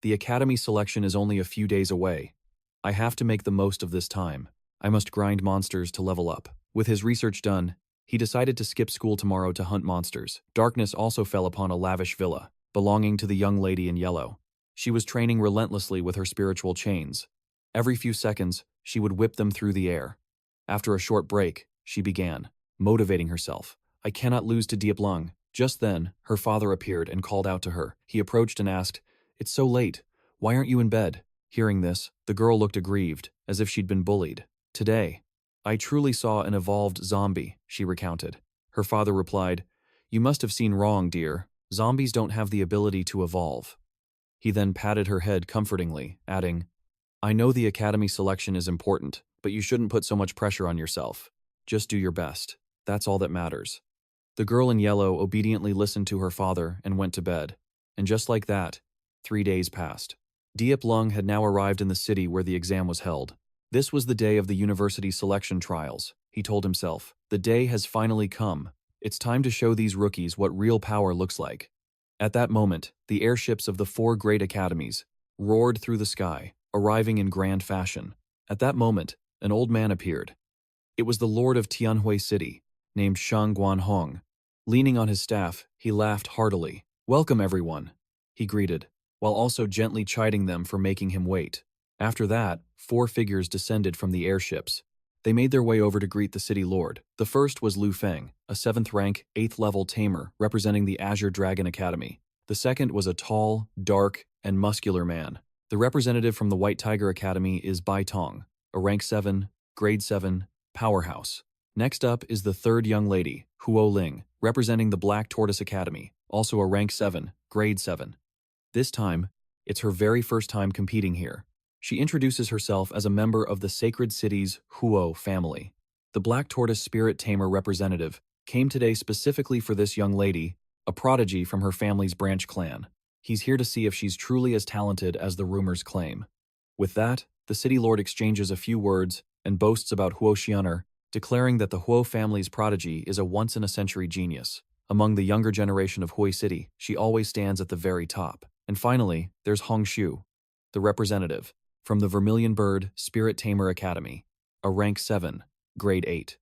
The Academy selection is only a few days away. I have to make the most of this time. I must grind monsters to level up. With his research done, he decided to skip school tomorrow to hunt monsters. Darkness also fell upon a lavish villa, belonging to the young lady in yellow. She was training relentlessly with her spiritual chains. Every few seconds, she would whip them through the air. After a short break, she began, motivating herself. I cannot lose to 𝒂𝒆𝒃𝒊𝒆. Just then, her father appeared and called out to her. He approached and asked, It's so late. Why aren't you in bed? Hearing this, the girl looked aggrieved, as if she'd been bullied. Today, I truly saw an evolved zombie, she recounted. Her father replied, "You must have seen wrong, dear. Zombies don't have the ability to evolve." He then patted her head comfortingly, adding, "I know the academy selection is important, but you shouldn't put so much pressure on yourself. Just do your best. That's all that matters." The girl in yellow obediently listened to her father and went to bed. And just like that, 3 days passed. Diep Lung had now arrived in the city where the exam was held. This was the day of the university selection trials, he told himself. The day has finally come. It's time to show these rookies what real power looks like. At that moment, the airships of the 4 great academies roared through the sky, arriving in grand fashion. At that moment, an old man appeared. It was the lord of Tianhui City, named Shang Guanhong. Leaning on his staff, he laughed heartily. "Welcome, everyone," he greeted, while also gently chiding them for making him wait. After that, 4 figures descended from the airships. They made their way over to greet the city lord. The first was Lu Feng, a 7th rank, 8th level tamer representing the Azure Dragon Academy. The second was a tall, dark, and muscular man. The representative from the White Tiger Academy is Bai Tong, a rank 7, grade 7, powerhouse. Next up is the third young lady, Huo Ling, representing the Black Tortoise Academy, also a rank 7, grade 7. This time, it's her very first time competing here. She introduces herself as a member of the Sacred City's Huo family. The Black Tortoise Spirit Tamer representative came today specifically for this young lady, a prodigy from her family's branch clan. He's here to see if she's truly as talented as the rumors claim. With that, the city lord exchanges a few words and boasts about Huo Xianer, declaring that the Huo family's prodigy is a once-in-a-century genius. Among the younger generation of Hui City, she always stands at the very top. And finally, there's Hong Shu, the representative, from the Vermilion Bird Spirit Tamer Academy, a rank 7, grade 8.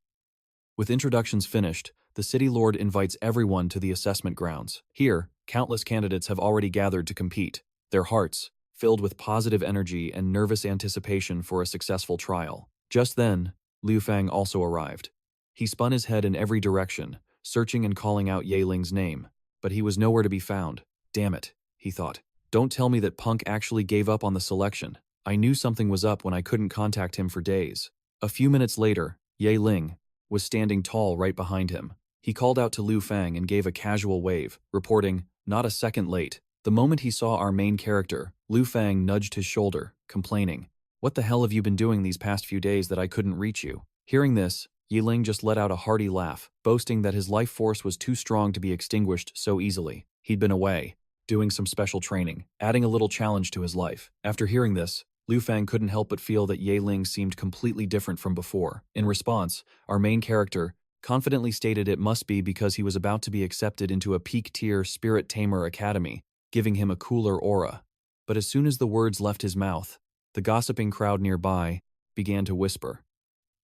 With introductions finished, the city lord invites everyone to the assessment grounds. Here, countless candidates have already gathered to compete, their hearts filled with positive energy and nervous anticipation for a successful trial. Just then, Liu Fang also arrived. He spun his head in every direction, searching and calling out Ye Ling's name, but he was nowhere to be found. Damn it, he thought. Don't tell me that Punk actually gave up on the selection. I knew something was up when I couldn't contact him for days. A few minutes later, Ye Ling was standing tall right behind him. He called out to Liu Fang and gave a casual wave, reporting, "Not a second late." The moment he saw our main character, Liu Fang nudged his shoulder, complaining, "What the hell have you been doing these past few days that I couldn't reach you?" Hearing this, Ye Ling just let out a hearty laugh, boasting that his life force was too strong to be extinguished so easily. He'd been away, doing some special training, adding a little challenge to his life. After hearing this, Liu Fang couldn't help but feel that Ye Ling seemed completely different from before. In response, our main character confidently stated it must be because he was about to be accepted into a peak-tier Spirit Tamer Academy, giving him a cooler aura. But as soon as the words left his mouth, the gossiping crowd nearby began to whisper.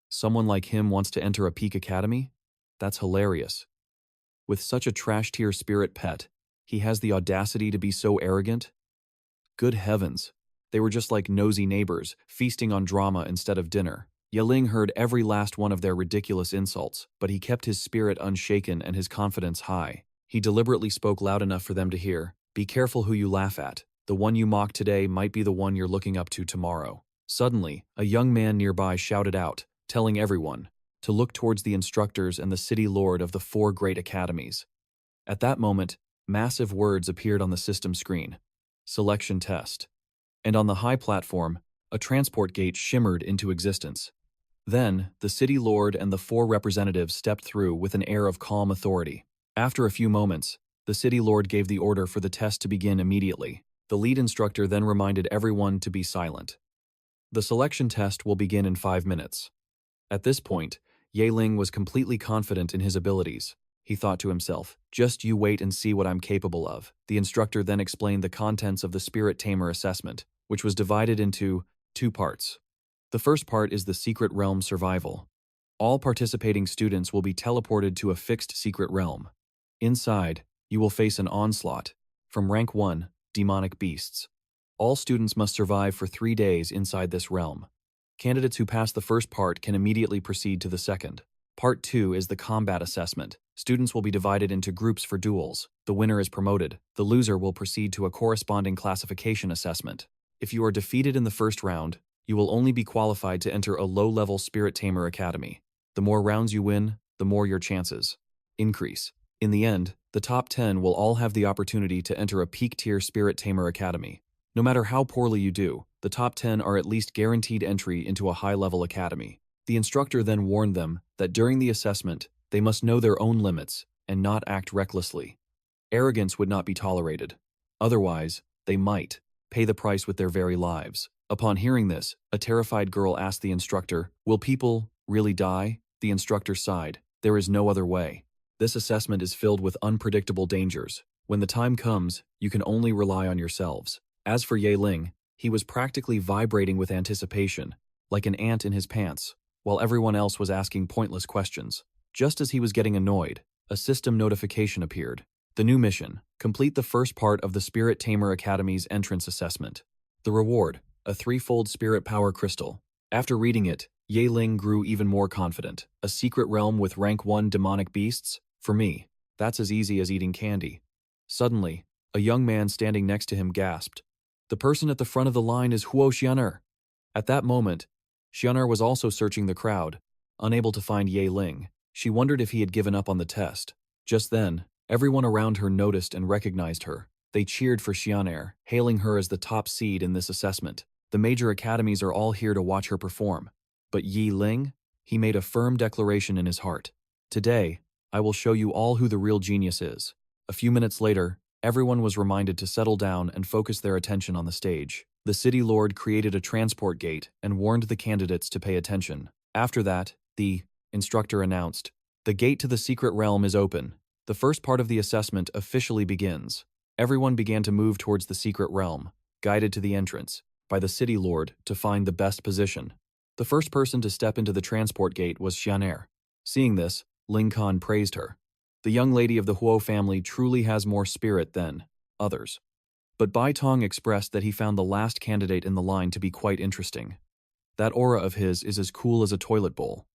Someone like him wants to enter a peak academy? That's hilarious. With such a trash-tier spirit pet, he has the audacity to be so arrogant? Good heavens. They were just like nosy neighbors, feasting on drama instead of dinner. Ye Ling heard every last one of their ridiculous insults, but he kept his spirit unshaken and his confidence high. He deliberately spoke loud enough for them to hear. "Be careful who you laugh at. The one you mock today might be the one you're looking up to tomorrow." Suddenly, a young man nearby shouted out, telling everyone to look towards the instructors and the city lord of the 4 great academies. At that moment, massive words appeared on the system screen. Selection test. And on the high platform, a transport gate shimmered into existence. Then, the city lord and the 4 representatives stepped through with an air of calm authority. After a few moments, the city lord gave the order for the test to begin immediately. The lead instructor then reminded everyone to be silent. The selection test will begin in 5 minutes. At this point, Ye Ling was completely confident in his abilities. He thought to himself, "Just you wait and see what I'm capable of." The instructor then explained the contents of the Spirit Tamer assessment, which was divided into 2 parts. The first part is the Secret Realm Survival. All participating students will be teleported to a fixed secret realm. Inside, you will face an onslaught from rank 1, demonic beasts. All students must survive for 3 days inside this realm. Candidates who pass the first part can immediately proceed to the second. Part 2 is the combat assessment. Students will be divided into groups for duels. The winner is promoted. The loser will proceed to a corresponding classification assessment. If you are defeated in the first round, you will only be qualified to enter a low-level Spirit Tamer Academy. The more rounds you win, the more your chances. increase. In the end, the top 10 will all have the opportunity to enter a peak-tier Spirit Tamer Academy. No matter how poorly you do, the top 10 are at least guaranteed entry into a high-level academy. The instructor then warned them that during the assessment, they must know their own limits and not act recklessly. Arrogance would not be tolerated. Otherwise, they might pay the price with their very lives. Upon hearing this, a terrified girl asked the instructor, "Will people really die?" The instructor sighed. "There is no other way. This assessment is filled with unpredictable dangers. When the time comes, you can only rely on yourselves." As for Ye Ling, he was practically vibrating with anticipation, like an ant in his pants, while everyone else was asking pointless questions. Just as he was getting annoyed, a system notification appeared. The new mission: complete the first part of the Spirit Tamer Academy's entrance assessment. The reward: a 3-fold spirit power crystal. After reading it, Ye Ling grew even more confident. A secret realm with rank 1 demonic beasts? For me, that's as easy as eating candy. Suddenly, a young man standing next to him gasped, "The person at the front of the line is 𝒂𝒆𝒆𝒅." At that moment, Xian'er was also searching the crowd. Unable to find Ye Ling, she wondered if he had given up on the test. Just then, everyone around her noticed and recognized her. They cheered for Xian'er, hailing her as the top seed in this assessment. The major academies are all here to watch her perform. But Ye Ling? He made a firm declaration in his heart. "Today, I will show you all who the real genius is." A few minutes later, everyone was reminded to settle down and focus their attention on the stage. The city lord created a transport gate and warned the candidates to pay attention. After that, the instructor announced, "The gate to the secret realm is open. The first part of the assessment officially begins." Everyone began to move towards the secret realm, guided to the entrance by the city lord to find the best position. The first person to step into the transport gate was Xian'er. Seeing this, Ling Khan praised her. "The young lady of the Huo family truly has more spirit than others." But Bai Tong expressed that he found the last candidate in the line to be quite interesting. That aura of his is as cool as a toilet bowl.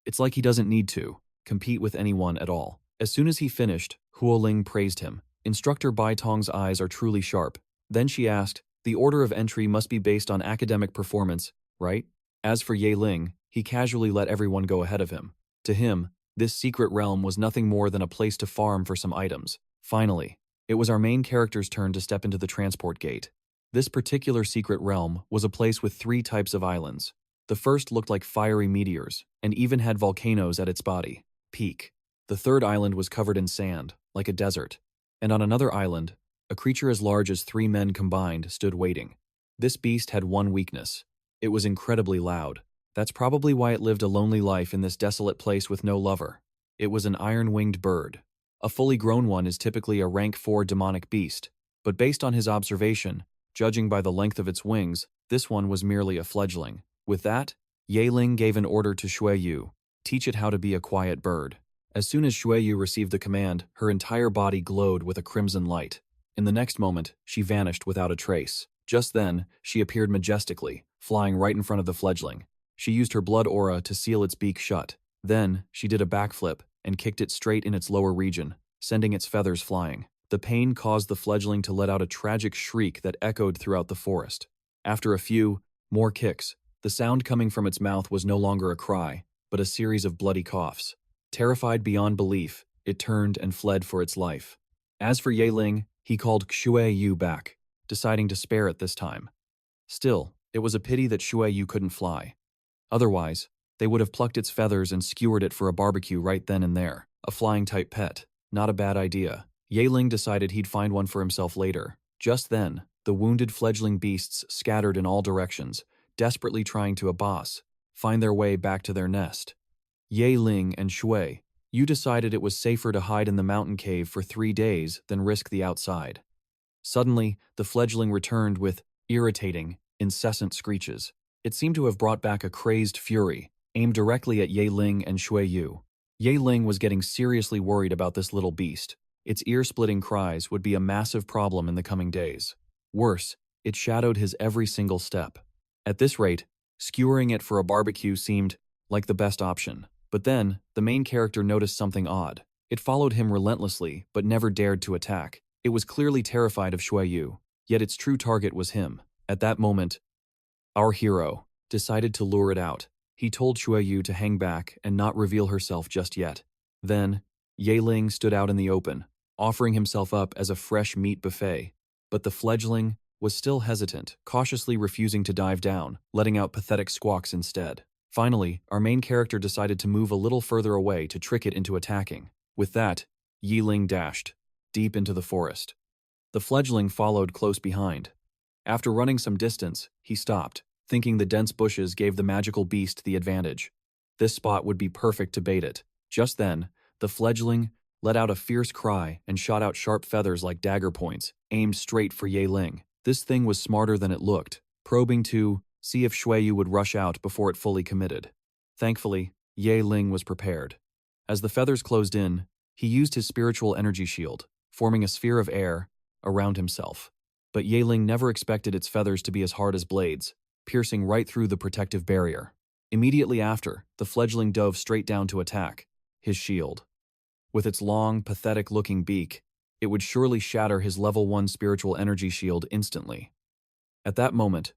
It's like he doesn't need to compete with anyone at all. As soon as he finished, Huo Ling praised him. Instructor Bai Tong's eyes are truly sharp. Then she asked, "The order of entry must be based on academic performance, right?" As for Ye Ling, he casually let everyone go ahead of him. To him, this secret realm was nothing more than a place to farm for some items. Finally, it was our main character's turn to step into the transport gate. This particular secret realm was a place with 3 types of islands. The first looked like fiery meteors, and even had volcanoes at its body peak. The third island was covered in sand, like a desert. And on another island, a creature as large as 3 men combined stood waiting. This beast had one weakness. It was incredibly loud. That's probably why it lived a lonely life in this desolate place with no lover. It was an iron-winged bird. A fully grown one is typically a rank 4 demonic beast, but based on his observation, judging by the length of its wings, this one was merely a fledgling. With that, Ye Ling gave an order to Shui, "Teach it how to be a quiet bird." As soon as Shui received the command, her entire body glowed with a crimson light. In the next moment, she vanished without a trace. Just then, she appeared majestically, flying right in front of the fledgling. She used her blood aura to seal its beak shut. Then, she did a backflip and kicked it straight in its lower region, sending its feathers flying. The pain caused the fledgling to let out a tragic shriek that echoed throughout the forest. After a few more kicks, the sound coming from its mouth was no longer a cry, but a series of bloody coughs. Terrified beyond belief, it turned and fled for its life. As for Ye Ling, he called Shui back, deciding to spare it this time. Still, it was a pity that Shui couldn't fly. Otherwise, they would have plucked its feathers and skewered it for a barbecue right then and there. A flying-type pet. Not a bad idea. Ye Ling decided he'd find one for himself later. Just then, the wounded fledgling beasts scattered in all directions, desperately trying to find their way back to their nest. Ye Ling and Shui, you decided it was safer to hide in the mountain cave for 3 days than risk the outside. Suddenly, the fledgling returned with irritating, incessant screeches. It seemed to have brought back a crazed fury, aimed directly at Ye Ling and Shui. Ye Ling was getting seriously worried about this little beast. Its ear-splitting cries would be a massive problem in the coming days. Worse, it shadowed his every single step. At this rate, skewering it for a barbecue seemed like the best option. But then, the main character noticed something odd. It followed him relentlessly, but never dared to attack. It was clearly terrified of Shui, yet its true target was him. At that moment, our hero decided to lure it out. He told Shui to hang back and not reveal herself just yet. Then, Ling stood out in the open, offering himself up as a fresh meat buffet. But the fledgling was still hesitant, cautiously refusing to dive down, letting out pathetic squawks instead. Finally, our main character decided to move a little further away to trick it into attacking. With that, Ling dashed deep into the forest. The fledgling followed close behind. After running some distance, he stopped, thinking the dense bushes gave the magical beast the advantage. This spot would be perfect to bait it. Just then, the fledgling let out a fierce cry and shot out sharp feathers like dagger points, aimed straight for Ling. This thing was smarter than it looked, probing to see if Shui would rush out before it fully committed. Thankfully, Ling was prepared. As the feathers closed in, he used his spiritual energy shield, forming a sphere of air around himself. But Ling never expected its feathers to be as hard as blades, piercing right through the protective barrier. Immediately after, the fledgling dove straight down to attack his shield. With its long, pathetic-looking beak, it would surely shatter his level 1 spiritual energy shield instantly. At that moment,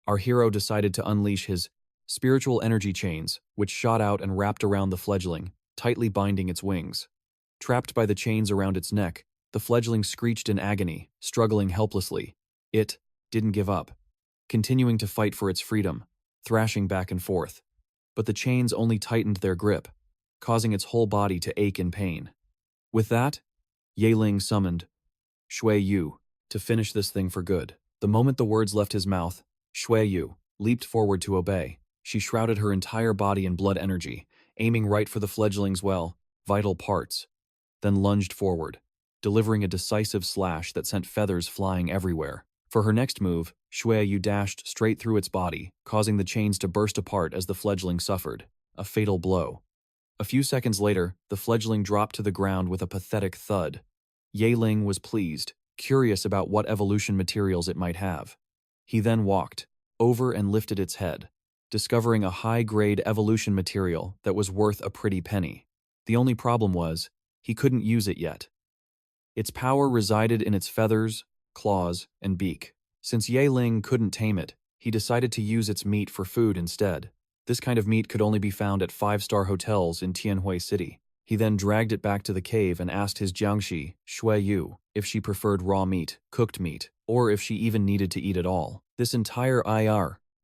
our hero decided to unleash his spiritual energy chains, which shot out and wrapped around the fledgling, tightly binding its wings. Trapped by the chains around its neck, the fledgling screeched in agony, struggling helplessly. It didn't give up, continuing to fight for its freedom, thrashing back and forth. But the chains only tightened their grip, causing its whole body to ache in pain. With that, Ling summoned Shui to finish this thing for good. The moment the words left his mouth, Shui leaped forward to obey. She shrouded her entire body in blood energy, aiming right for the fledgling's vital parts, then lunged forward, delivering a decisive slash that sent feathers flying everywhere. For her next move, Shui dashed straight through its body, causing the chains to burst apart as the fledgling suffered a fatal blow. A few seconds later, the fledgling dropped to the ground with a pathetic thud. Ling was pleased, curious about what evolution materials it might have. He then walked over and lifted its head, discovering a high-grade evolution material that was worth a pretty penny. The only problem was, he couldn't use it yet. Its power resided in its feathers, claws, and beak. Since Ling couldn't tame it, he decided to use its meat for food instead. This kind of meat could only be found at 5-star hotels in Tianhui City. He then dragged it back to the cave and asked his jiangshi, Shui, if she preferred raw meat, cooked meat, or if she even needed to eat at all. This entire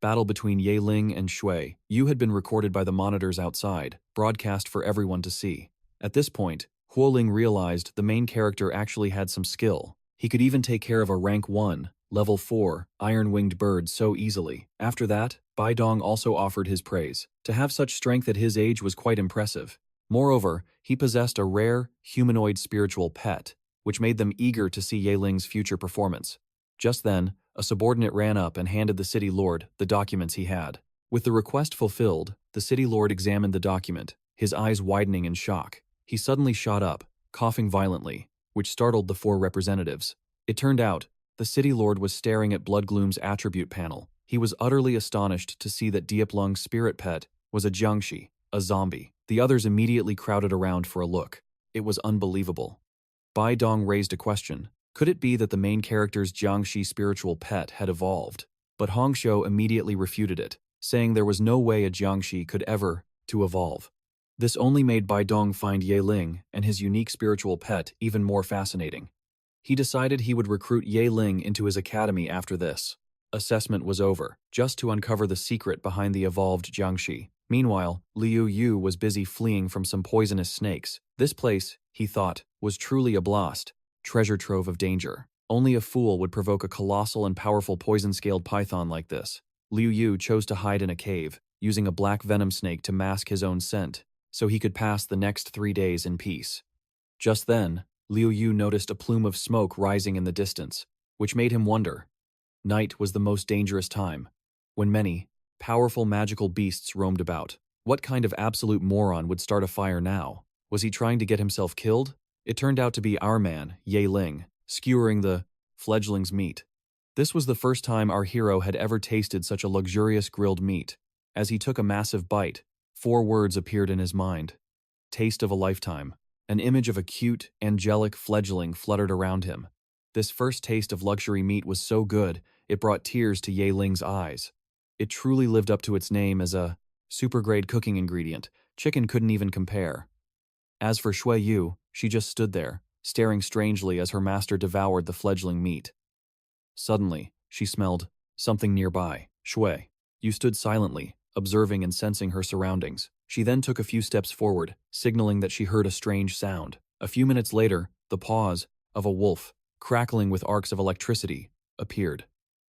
battle between Ling and Shui had been recorded by the monitors outside, broadcast for everyone to see. At this point, Huoling realized the main character actually had some skill. He could even take care of a rank 1, level 4, iron-winged bird so easily. After that, Baidong also offered his praise. To have such strength at his age was quite impressive. Moreover, he possessed a rare, humanoid spiritual pet, which made them eager to see Ling's future performance. Just then, a subordinate ran up and handed the city lord the documents he had. With the request fulfilled, the city lord examined the document, his eyes widening in shock. He suddenly shot up, coughing violently, which startled the 4 representatives. It turned out, the city lord was staring at Bloodgloom's attribute panel. He was utterly astonished to see that Diaplung's spirit pet was a jiangshi, a zombie. The others immediately crowded around for a look. It was unbelievable. Baidong raised a question. Could it be that the main character's jiangshi spiritual pet had evolved? But Hongshou immediately refuted it, saying there was no way a jiangshi could ever evolve. This only made Baidong find Ling and his unique spiritual pet even more fascinating. He decided he would recruit Ling into his academy after this. Assessment was over, just to uncover the secret behind the evolved jiangshi. Meanwhile, Liu Yu was busy fleeing from some poisonous snakes. This place, he thought, was truly a blast, treasure trove of danger. Only a fool would provoke a colossal and powerful poison-scaled python like this. Liu Yu chose to hide in a cave, using a black venom snake to mask his own scent, so he could pass the next 3 days in peace. Just then, Liu Yu noticed a plume of smoke rising in the distance, which made him wonder. Night was the most dangerous time, when many, powerful magical beasts roamed about. What kind of absolute moron would start a fire now? Was he trying to get himself killed? It turned out to be our man, Ling, skewering the fledgling's meat. This was the first time our hero had ever tasted such a luxurious grilled meat. As he took a massive bite, 4 words appeared in his mind. Taste of a lifetime. An image of a cute, angelic fledgling fluttered around him. This first taste of luxury meat was so good, it brought tears to Ling's eyes. It truly lived up to its name as a super-grade cooking ingredient. Chicken couldn't even compare. As for Shui Yu, she just stood there, staring strangely as her master devoured the fledgling meat. Suddenly, she smelled something nearby. Shui Yu stood silently, observing and sensing her surroundings. She then took a few steps forward, signaling that she heard a strange sound. A few minutes later, the paws of a wolf, crackling with arcs of electricity, appeared.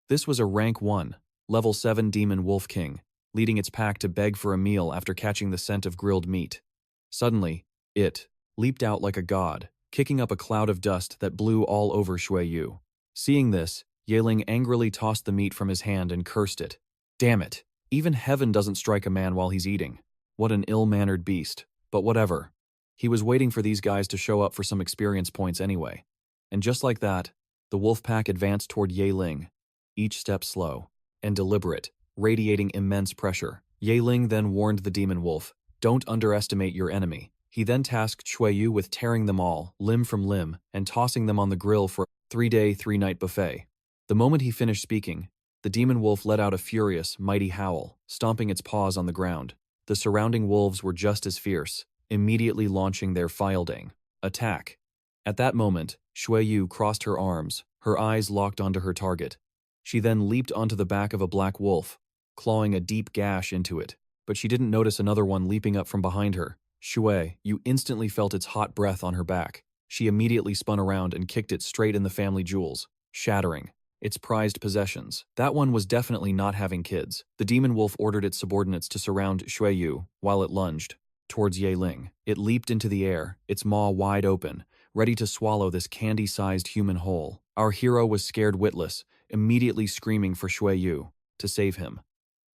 This was a rank 1, level 7 demon wolf king, leading its pack to beg for a meal after catching the scent of grilled meat. Suddenly, it leaped out like a god, kicking up a cloud of dust that blew all over Shui Yu. Seeing this, Yeling angrily tossed the meat from his hand and cursed it. Damn it! Even heaven doesn't strike a man while he's eating. What an ill-mannered beast. But whatever. He was waiting for these guys to show up for some experience points anyway. And just like that, the wolf pack advanced toward Yeling, each step slow and deliberate, radiating immense pressure. Yeling then warned the demon wolf, "Don't underestimate your enemy." He then tasked Shui Yu with tearing them all, limb from limb, and tossing them on the grill for a 3-day, 3-night buffet. The moment he finished speaking, the demon wolf let out a furious, mighty howl, stomping its paws on the ground. The surrounding wolves were just as fierce, immediately launching their Fildang attack. At that moment, Shui Yu crossed her arms, her eyes locked onto her target. She then leaped onto the back of a black wolf, clawing a deep gash into it, but she didn't notice another one leaping up from behind her. Shui Yu instantly felt its hot breath on her back. She immediately spun around and kicked it straight in the family jewels, shattering its prized possessions. That one was definitely not having kids. The demon wolf ordered its subordinates to surround Shui Yu while it lunged towards Yeling. It leaped into the air, its maw wide open, ready to swallow this candy-sized human whole. Our hero was scared witless, immediately screaming for Shui Yu to save him.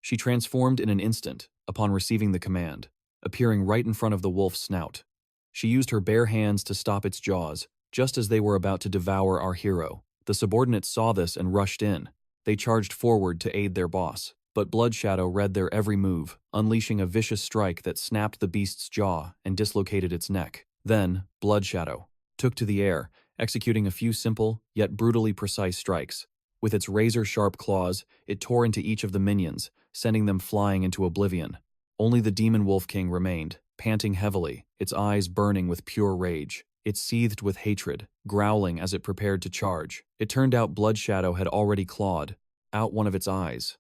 She transformed in an instant upon receiving the command, appearing right in front of the wolf's snout. She used her bare hands to stop its jaws, just as they were about to devour our hero. The subordinates saw this and rushed in. They charged forward to aid their boss, but Blood Shadow read their every move, unleashing a vicious strike that snapped the beast's jaw and dislocated its neck. Then, Blood Shadow took to the air, executing a few simple, yet brutally precise strikes. With its razor-sharp claws, it tore into each of the minions, sending them flying into oblivion. Only the Demon Wolf King remained, panting heavily, its eyes burning with pure rage. It seethed with hatred, growling as it prepared to charge. It turned out Blood Shadow had already clawed out one of its eyes.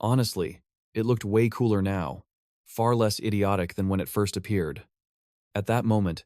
Honestly, it looked way cooler now, far less idiotic than when it first appeared. At that moment,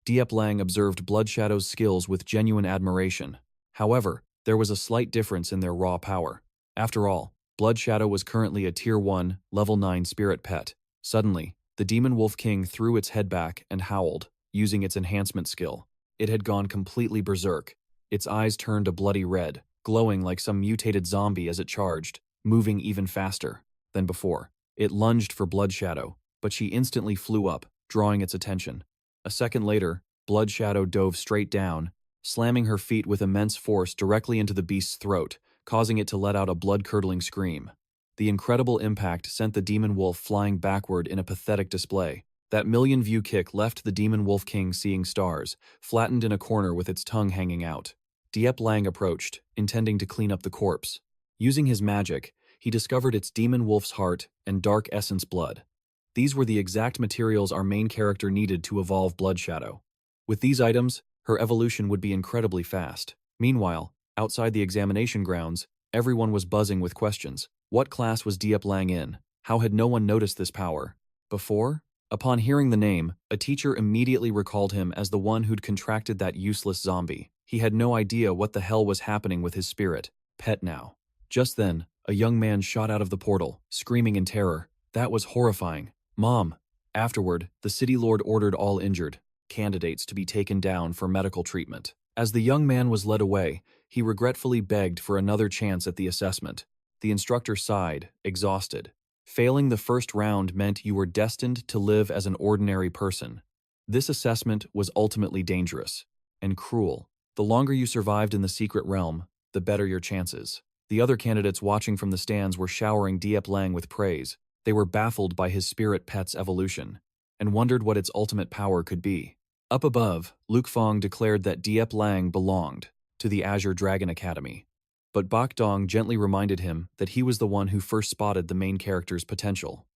𝒂𝒆𝒆𝒏 observed Blood Shadow's skills with genuine admiration. However, there was a slight difference in their raw power. After all, Blood Shadow was currently a Tier 1, Level 9 spirit pet. Suddenly, the Demon Wolf King threw its head back and howled, using its enhancement skill. It had gone completely berserk. Its eyes turned a bloody red, glowing like some mutated zombie as it charged, moving even faster than before. It lunged for Blood Shadow, but she instantly flew up, drawing its attention. A second later, Blood Shadow dove straight down, slamming her feet with immense force directly into the beast's throat, causing it to let out a blood-curdling scream. The incredible impact sent the demon wolf flying backward in a pathetic display. That million-view kick left the Demon Wolf King seeing stars, flattened in a corner with its tongue hanging out. 𝒂𝒆𝒆𝒏 approached, intending to clean up the corpse. Using his magic, he discovered its demon wolf's heart and dark essence blood. These were the exact materials our main character needed to evolve Blood Shadow. With these items, her evolution would be incredibly fast. Meanwhile, outside the examination grounds, everyone was buzzing with questions. What class was 𝒂𝒆𝒆𝒏 in? How had no one noticed this power before? Upon hearing the name, a teacher immediately recalled him as the one who'd contracted that useless zombie. He had no idea what the hell was happening with his spirit pet now. Just then, a young man shot out of the portal, screaming in terror. That was horrifying. Mom! Afterward, the city lord ordered all injured candidates to be taken down for medical treatment. As the young man was led away, he regretfully begged for another chance at the assessment. The instructor sighed, exhausted. Failing the first round meant you were destined to live as an ordinary person. This assessment was ultimately dangerous and cruel. The longer you survived in the secret realm, the better your chances. The other candidates watching from the stands were showering 𝒂𝒆𝒆𝒏 with praise. They were baffled by his spirit pet's evolution and wondered what its ultimate power could be. Up above, Luke Fong declared that 𝒂𝒆𝒆𝒏 belonged to the Azure Dragon Academy. But Bok Dong gently reminded him that he was the one who first spotted the main character's potential.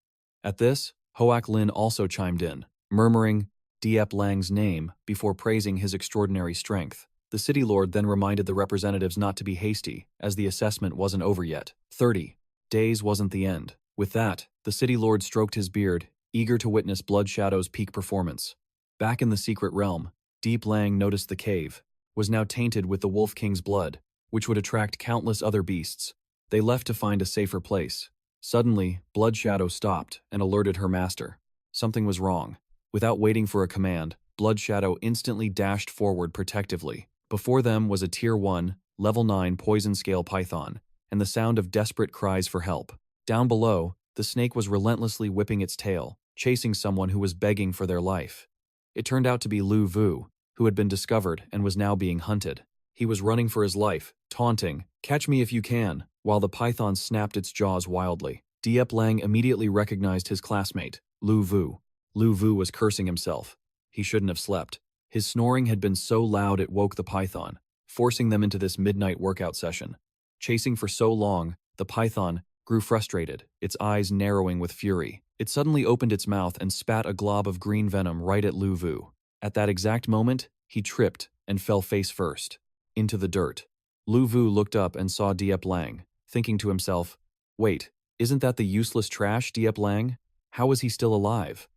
At this, Hoak Lin also chimed in, murmuring, 𝒂𝒆𒏅's name before praising his extraordinary strength. The city lord then reminded the representatives not to be hasty, as the assessment wasn't over yet. 30 days wasn't the end. With that, the city lord stroked his beard, eager to witness 𝒁𝒂𝒔𝒕's peak performance. Back in the secret realm, 𝒂𝒆𒏅 noticed the cave was now tainted with the Wolf King's blood, which would attract countless other beasts. They left to find a safer place. Suddenly, 𝒁𝒂𝒔𝒕 stopped and alerted her master. Something was wrong. Without waiting for a command, 𝒁𝒂𝒔𝒕 instantly dashed forward protectively. Before them was a Tier 1, Level 9 poison scale python, and the sound of desperate cries for help. Down below, the snake was relentlessly whipping its tail, chasing someone who was begging for their life. It turned out to be Lu Vu, who had been discovered and was now being hunted. He was running for his life, taunting, "Catch me if you can," while the python snapped its jaws wildly. 𝒂𝒆💅 immediately recognized his classmate, Lu Vu. Lu Vu was cursing himself. He shouldn't have slept. His snoring had been so loud it woke the python, forcing them into this midnight workout session. Chasing for so long, the python grew frustrated, its eyes narrowing with fury. It suddenly opened its mouth and spat a glob of green venom right at Lu Vu. At that exact moment, he tripped and fell face first into the dirt. Lu Vu looked up and saw 𝒂𝒆💅, thinking to himself, "Wait, isn't that the useless trash 𝒂𝒆💅? How is he still alive?"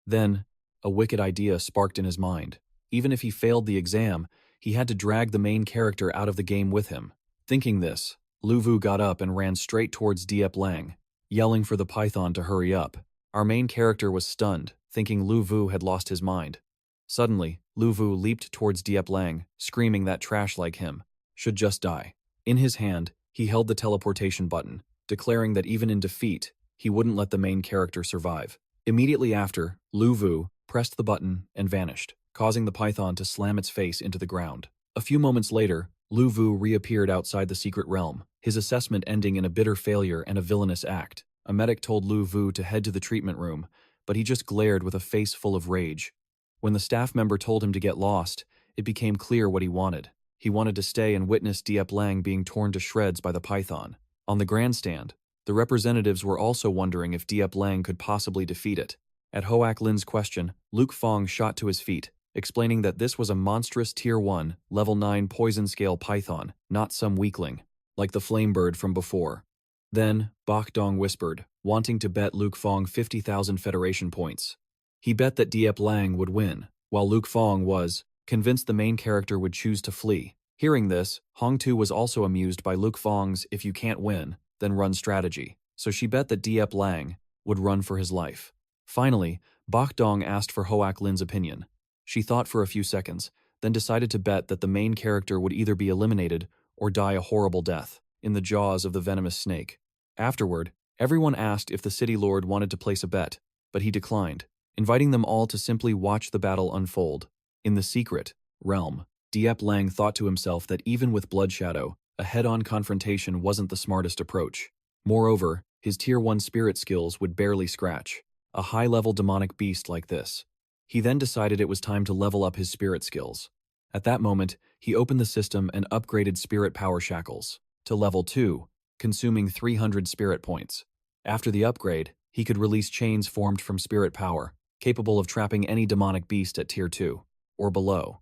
Then, a wicked idea sparked in his mind. Even if he failed the exam, he had to drag the main character out of the game with him. Thinking this, Lu Vu got up and ran straight towards 𝒂𝒆💅, yelling for the python to hurry up. Our main character was stunned, thinking Lu Vu had lost his mind. Suddenly, Lu Vu leaped towards 𝒂𝒆💅, screaming that trash like him should just die. In his hand, he held the teleportation button, declaring that even in defeat, he wouldn't let the main character survive. Immediately after, Lu Vu pressed the button and vanished, causing the python to slam its face into the ground. A few moments later, Lu Vu reappeared outside the secret realm, his assessment ending in a bitter failure and a villainous act. A medic told Lu Vu to head to the treatment room, but he just glared with a face full of rage. When the staff member told him to get lost, it became clear what he wanted. He wanted to stay and witness 𝒂𝒆💅 being torn to shreds by the python. On the grandstand, the representatives were also wondering if 𝒂𝒆💅 could possibly defeat it. At Hoak Lin's question, Luke Fong shot to his feet, explaining that this was a monstrous Tier 1, Level 9 poison scale python, not some weakling, like the flamebird from before. Then, Bok Dong whispered, wanting to bet Luke Fong 50,000 Federation points. He bet that 𝒂𝒆💅 would win, while Luke Fong was convinced the main character would choose to flee. Hearing this, Hong Tu was also amused by Luke Fong's "if you can't win, then run" strategy, so she bet that 𝒂𝒆💅 would run for his life. Finally, Bok Dong asked for Hoak Lin's opinion. She thought for a few seconds, then decided to bet that the main character would either be eliminated or die a horrible death in the jaws of the venomous snake. Afterward, everyone asked if the city lord wanted to place a bet, but he declined, inviting them all to simply watch the battle unfold. In the secret realm, 𝒂𝒆💅 thought to himself that even with 𝒁𝒂𝒔𝒕, a head-on confrontation wasn't the smartest approach. Moreover, his Tier 1 spirit skills would barely scratch a high-level demonic beast like this. He then decided it was time to level up his spirit skills. At that moment, he opened the system and upgraded spirit power shackles to Level 2, consuming 300 spirit points. After the upgrade, he could release chains formed from spirit power, capable of trapping any demonic beast at Tier 2 or below.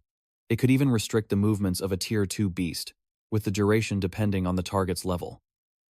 It could even restrict the movements of a Tier 2 beast, with the duration depending on the target's level.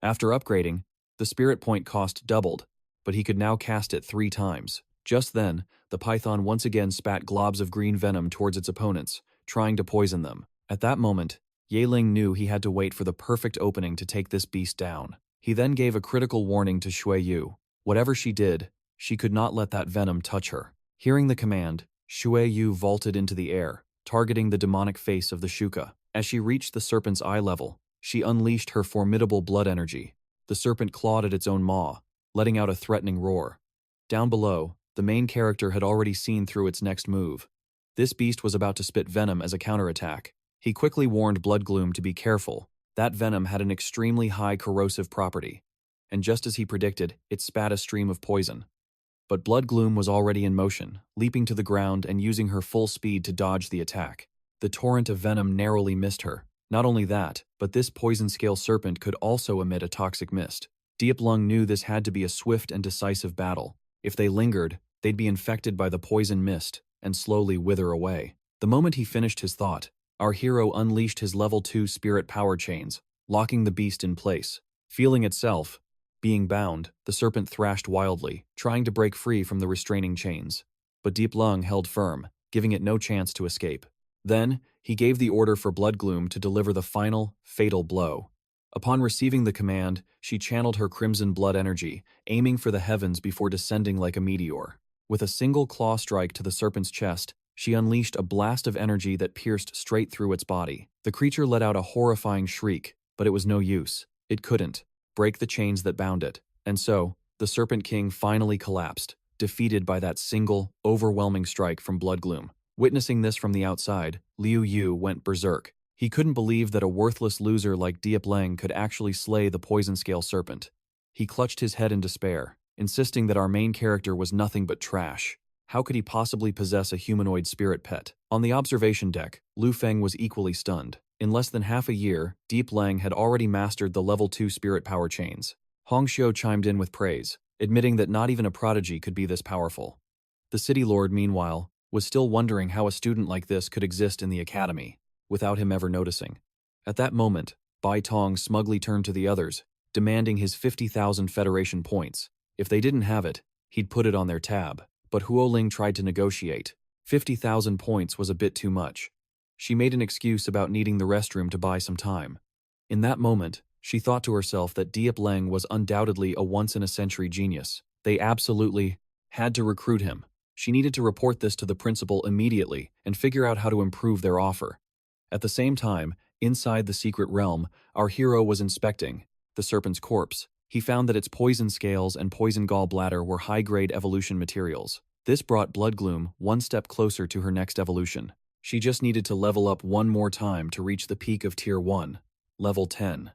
After upgrading, the spirit point cost doubled, but he could now cast it 3 times. Just then, the python once again spat globs of green venom towards its opponents, trying to poison them. At that moment, Ye Ling knew he had to wait for the perfect opening to take this beast down. He then gave a critical warning to Shui Yu. Whatever she did, she could not let that venom touch her. Hearing the command, Shui Yu vaulted into the air, targeting the demonic face of the Shuka. As she reached the serpent's eye level, she unleashed her formidable blood energy. The serpent clawed at its own maw, letting out a threatening roar. Down below, the main character had already seen through its next move. This beast was about to spit venom as a counterattack. He quickly warned Bloodgloom to be careful. That venom had an extremely high corrosive property, and just as he predicted, it spat a stream of poison. But Bloodgloom was already in motion, leaping to the ground and using her full speed to dodge the attack. The torrent of venom narrowly missed her. Not only that, but this poison-scale serpent could also emit a toxic mist. 𝒂𝒆💅 knew this had to be a swift and decisive battle. If they lingered, they'd be infected by the poison mist, and slowly wither away. The moment he finished his thought, our hero unleashed his level 2 spirit power chains, locking the beast in place. Feeling itself being bound, the serpent thrashed wildly, trying to break free from the restraining chains. But 𝒖𝒆💏 held firm, giving it no chance to escape. Then, he gave the order for Bloodgloom to deliver the final, fatal blow. Upon receiving the command, she channeled her crimson blood energy, aiming for the heavens before descending like a meteor. With a single claw strike to the serpent's chest, she unleashed a blast of energy that pierced straight through its body. The creature let out a horrifying shriek, but it was no use. It couldn't break the chains that bound it. And so, the Serpent King finally collapsed, defeated by that single, overwhelming strike from Bloodgloom. Witnessing this from the outside, Liu Yu went berserk. He couldn't believe that a worthless loser like 𝒖𝒆💏 could actually slay the poison scale serpent. He clutched his head in despair, insisting that our main character was nothing but trash. How could he possibly possess a humanoid spirit pet? On the observation deck, Lu Feng was equally stunned. In less than half a year, 𝒖𝒆💏 had already mastered the level 2 spirit power chains. Hong Xiu chimed in with praise, admitting that not even a prodigy could be this powerful. The city lord, meanwhile, was still wondering how a student like this could exist in the academy, without him ever noticing. At that moment, Bai Tong smugly turned to the others, demanding his 50,000 Federation points. If they didn't have it, he'd put it on their tab. But Huoling tried to negotiate. 50,000 points was a bit too much. She made an excuse about needing the restroom to buy some time. In that moment, she thought to herself that 𝒖𝒆💏 was undoubtedly a once-in-a-century genius. They absolutely had to recruit him. She needed to report this to the principal immediately and figure out how to improve their offer. At the same time, inside the secret realm, our hero was inspecting the serpent's corpse. He found that its poison scales and poison gallbladder were high-grade evolution materials. This brought Bloodgloom one step closer to her next evolution. She just needed to level up one more time to reach the peak of Tier 1, level 10.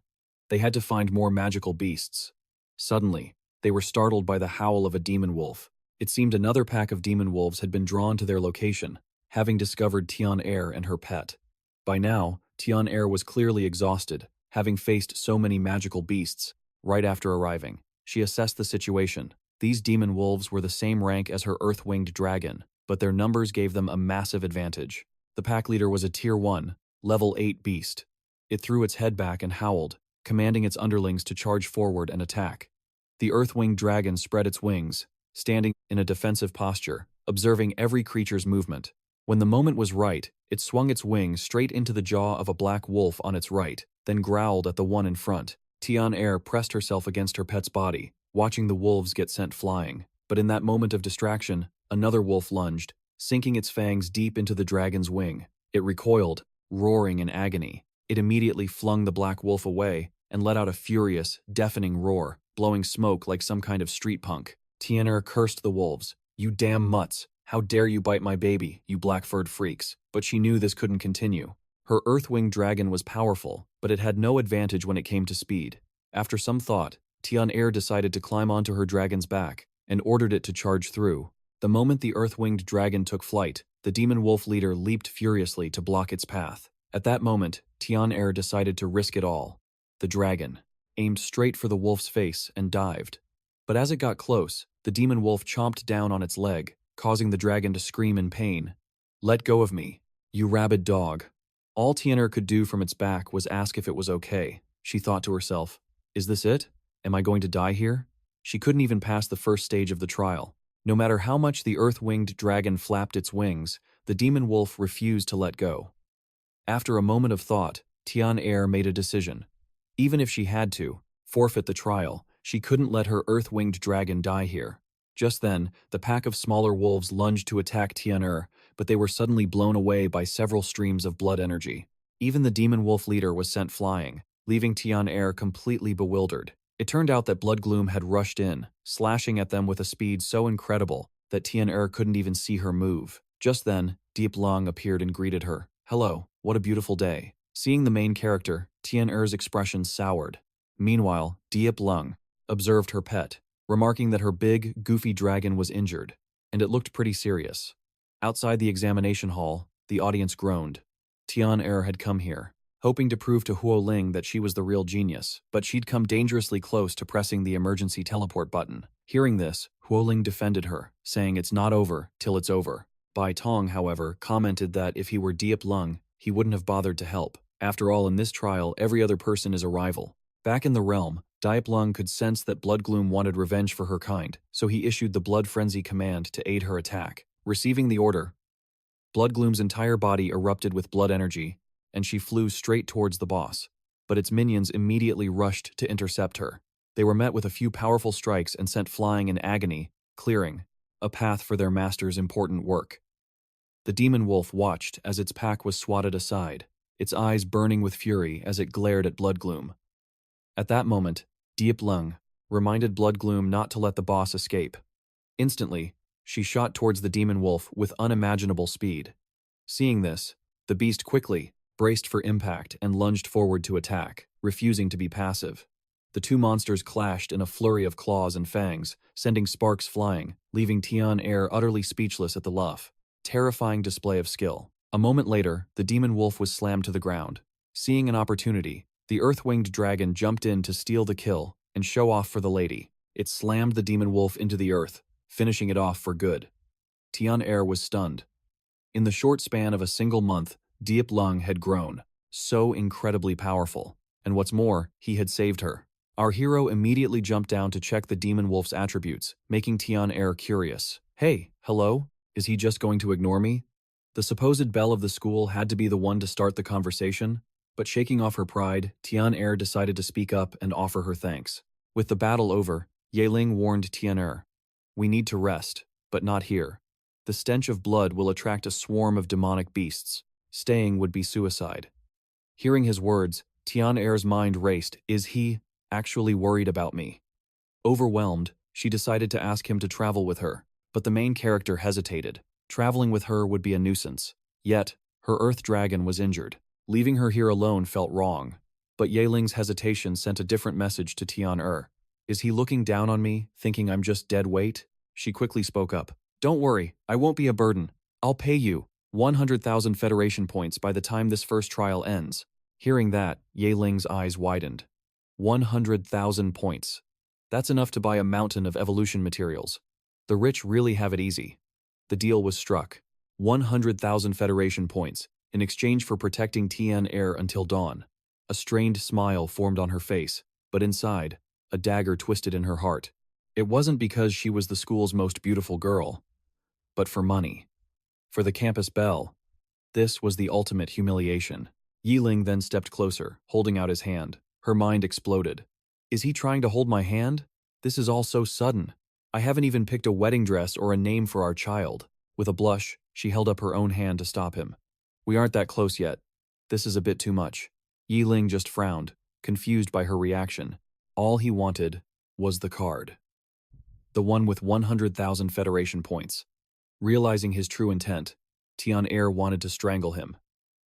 They had to find more magical beasts. Suddenly, they were startled by the howl of a demon wolf. It seemed another pack of demon wolves had been drawn to their location, having discovered 𝒖𝒆💏 and her pet. By now, 𝒖𝒆💏 was clearly exhausted, having faced so many magical beasts. Right after arriving, she assessed the situation. These demon wolves were the same rank as her earth-winged dragon, but their numbers gave them a massive advantage. The pack leader was a Tier 1, level 8 beast. It threw its head back and howled, commanding its underlings to charge forward and attack. The earth-winged dragon spread its wings, standing in a defensive posture, observing every creature's movement. When the moment was right, it swung its wings straight into the jaw of a black wolf on its right, then growled at the one in front. 𝒖𝒆💏 pressed herself against her pet's body, watching the wolves get sent flying. But in that moment of distraction, another wolf lunged, sinking its fangs deep into the dragon's wing. It recoiled, roaring in agony. It immediately flung the black wolf away and let out a furious, deafening roar, blowing smoke like some kind of street punk. 𝒖𝒆💏 cursed the wolves. "You damn mutts! How dare you bite my baby, you black-furred freaks!" But she knew this couldn't continue. Her earth-winged dragon was powerful, but it had no advantage when it came to speed. After some thought, 𝒖𝒆💏 decided to climb onto her dragon's back and ordered it to charge through. The moment the earth-winged dragon took flight, the demon wolf leader leaped furiously to block its path. At that moment, 𝒖𝒆💏 decided to risk it all. The dragon aimed straight for the wolf's face and dived. But as it got close, the demon wolf chomped down on its leg, causing the dragon to scream in pain. "Let go of me, you rabid dog." All 𝒖𝒆💏 could do from its back was ask if it was okay. She thought to herself, "Is this it? Am I going to die here?" She couldn't even pass the first stage of the trial. No matter how much the earth-winged dragon flapped its wings, the demon wolf refused to let go. After a moment of thought, 𝒖𝒆💏 made a decision. Even if she had to forfeit the trial, she couldn't let her earth-winged dragon die here. Just then, the pack of smaller wolves lunged to attack 𝒖𝒆💏, but they were suddenly blown away by several streams of blood energy. Even the demon wolf leader was sent flying, leaving 𝒖𝒆💏 completely bewildered. It turned out that Bloodgloom had rushed in, slashing at them with a speed so incredible that 𝒖𝒆💏 couldn't even see her move. Just then, 𝒖𝒆💏 appeared and greeted her. "Hello, what a beautiful day." Seeing the main character, 𝒖𝒆💏's expression soured. Meanwhile, 𝒖𝒆💏 observed her pet, remarking that her big, goofy dragon was injured, and it looked pretty serious. Outside the examination hall, the audience groaned. 𝒖𝒆💏 had come here, hoping to prove to Huoling that she was the real genius, but she'd come dangerously close to pressing the emergency teleport button. Hearing this, Huoling defended her, saying it's not over till it's over. Bai Tong, however, commented that if he were Diep Lung, he wouldn't have bothered to help. After all, in this trial, every other person is a rival. Back in the realm, Diep Lung could sense that Bloodgloom wanted revenge for her kind, so he issued the Blood Frenzy command to aid her attack. Receiving the order, Bloodgloom's entire body erupted with blood energy, and she flew straight towards the boss. But its minions immediately rushed to intercept her. They were met with a few powerful strikes and sent flying in agony, clearing a path for their master's important work. The demon wolf watched as its pack was swatted aside, its eyes burning with fury as it glared at Bloodgloom. At that moment, Diep Lung reminded Bloodgloom not to let the boss escape. Instantly, she shot towards the demon wolf with unimaginable speed. Seeing this, the beast quickly braced for impact and lunged forward to attack, refusing to be passive. The two monsters clashed in a flurry of claws and fangs, sending sparks flying, leaving 𝒂𝒎𝒄 utterly speechless at the luff. Terrifying display of skill. A moment later, the demon wolf was slammed to the ground. Seeing an opportunity, the earth-winged dragon jumped in to steal the kill and show off for the lady. It slammed the demon wolf into the earth, finishing it off for good. 𝒂𝒎𝒄 was stunned. In the short span of a single month, Diep Lung had grown, so incredibly powerful. And what's more, he had saved her. Our hero immediately jumped down to check the demon wolf's attributes, making 𝒂𝒎𝒄 curious. Hey, hello? Is he just going to ignore me? The supposed belle of the school had to be the one to start the conversation, but shaking off her pride, 𝒂𝒎𝒄 decided to speak up and offer her thanks. With the battle over, Yeling warned 𝒂𝒎𝒄, "We need to rest, but not here. The stench of blood will attract a swarm of demonic beasts. Staying would be suicide." Hearing his words, 𝒂𝒎𝒄's mind raced. Is he actually worried about me? Overwhelmed, she decided to ask him to travel with her, but the main character hesitated. Traveling with her would be a nuisance. Yet, her earth dragon was injured. Leaving her here alone felt wrong. But Yeling's hesitation sent a different message to 𝒂𝒎𝒄. Is he looking down on me, thinking I'm just dead weight? She quickly spoke up. Don't worry, I won't be a burden. I'll pay you 100,000 Federation points by the time this first trial ends. Hearing that, Yeling's eyes widened. 100,000 points. That's enough to buy a mountain of evolution materials. The rich really have it easy. The deal was struck. 100,000 Federation points, in exchange for protecting 𝒂𝒎𝒄 until dawn. A strained smile formed on her face, but inside, a dagger twisted in her heart. It wasn't because she was the school's most beautiful girl, but for money. For the campus belle. This was the ultimate humiliation. Yeling then stepped closer, holding out his hand. Her mind exploded. Is he trying to hold my hand? This is all so sudden. I haven't even picked a wedding dress or a name for our child. With a blush, she held up her own hand to stop him. We aren't that close yet. This is a bit too much. Yeling just frowned, confused by her reaction. All he wanted was the card. The one with 100,000 Federation points. Realizing his true intent, 𝒂𝒎𝒄 wanted to strangle him.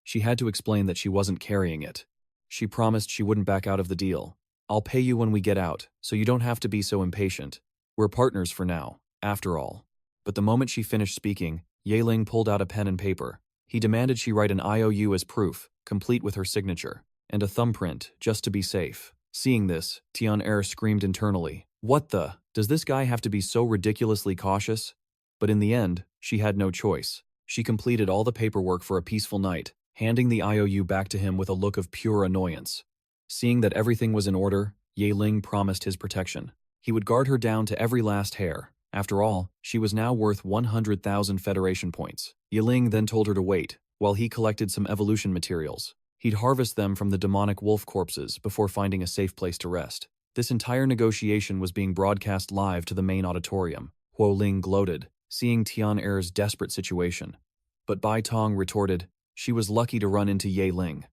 She had to explain that she wasn't carrying it. She promised she wouldn't back out of the deal. I'll pay you when we get out, so you don't have to be so impatient. We're partners for now, after all. But the moment she finished speaking, Yeling pulled out a pen and paper. He demanded she write an IOU as proof, complete with her signature, and a thumbprint, just to be safe. Seeing this, 𝒂𝒎𝒄 screamed internally. What the? Does this guy have to be so ridiculously cautious? But in the end, she had no choice. She completed all the paperwork for a peaceful night, handing the IOU back to him with a look of pure annoyance. Seeing that everything was in order, Yeling promised his protection. He would guard her down to every last hair. After all, she was now worth 100,000 Federation points. Yeling then told her to wait, while he collected some evolution materials. He'd harvest them from the demonic wolf corpses before finding a safe place to rest. This entire negotiation was being broadcast live to the main auditorium. Huoling gloated, seeing 𝒂𝒎𝒄's desperate situation. But Bai Tong retorted, she was lucky to run into Yeling.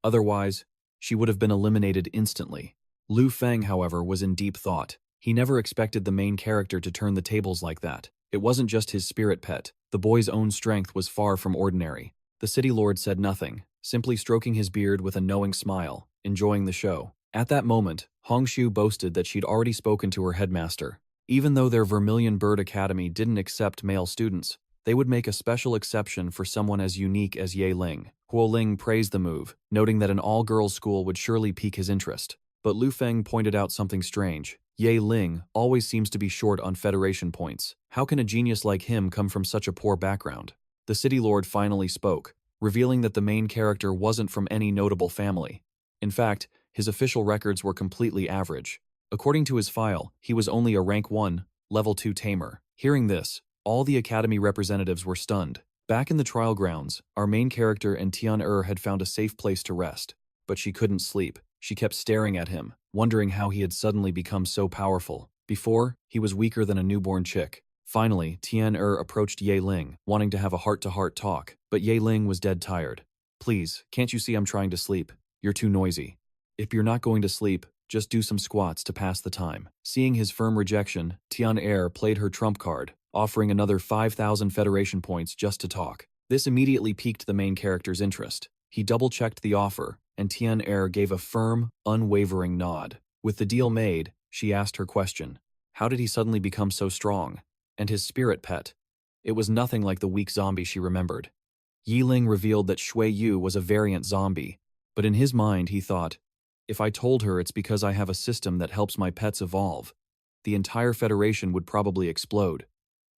Otherwise, she would have been eliminated instantly. Lu Feng, however, was in deep thought. He never expected the main character to turn the tables like that. It wasn't just his spirit pet. The boy's own strength was far from ordinary. The city lord said nothing, simply stroking his beard with a knowing smile, enjoying the show. At that moment, Hongshu boasted that she'd already spoken to her headmaster. Even though their Vermilion Bird Academy didn't accept male students, they would make a special exception for someone as unique as Yeling. Huoling praised the move, noting that an all-girls school would surely pique his interest. But Lu Feng pointed out something strange. Yeling always seems to be short on Federation points. How can a genius like him come from such a poor background? The city lord finally spoke, revealing that the main character wasn't from any notable family. In fact, his official records were completely average. According to his file, he was only a rank 1, level 2 tamer. Hearing this, all the academy representatives were stunned. Back in the trial grounds, our main character and 𝒂𝒏𝒄𝒃 had found a safe place to rest. But she couldn't sleep. She kept staring at him, wondering how he had suddenly become so powerful. Before, he was weaker than a newborn chick. Finally, 𝒂𝒏𝒄𝒃 approached Ye Ling, wanting to have a heart-to-heart talk, but Ye Ling was dead tired. "Please, can't you see I'm trying to sleep? You're too noisy. If you're not going to sleep, just do some squats to pass the time." Seeing his firm rejection, 𝒂𝒏𝒄𝒃 played her trump card, offering another 5,000 Federation points just to talk. This immediately piqued the main character's interest. He double-checked the offer, and 𝒂𝒏𝒄𝒃 gave a firm, unwavering nod. With the deal made, she asked her question. How did he suddenly become so strong? And his spirit pet? It was nothing like the weak zombie she remembered. Ye Ling revealed that Shui Yu was a variant zombie, but in his mind he thought, if I told her it's because I have a system that helps my pets evolve, the entire Federation would probably explode.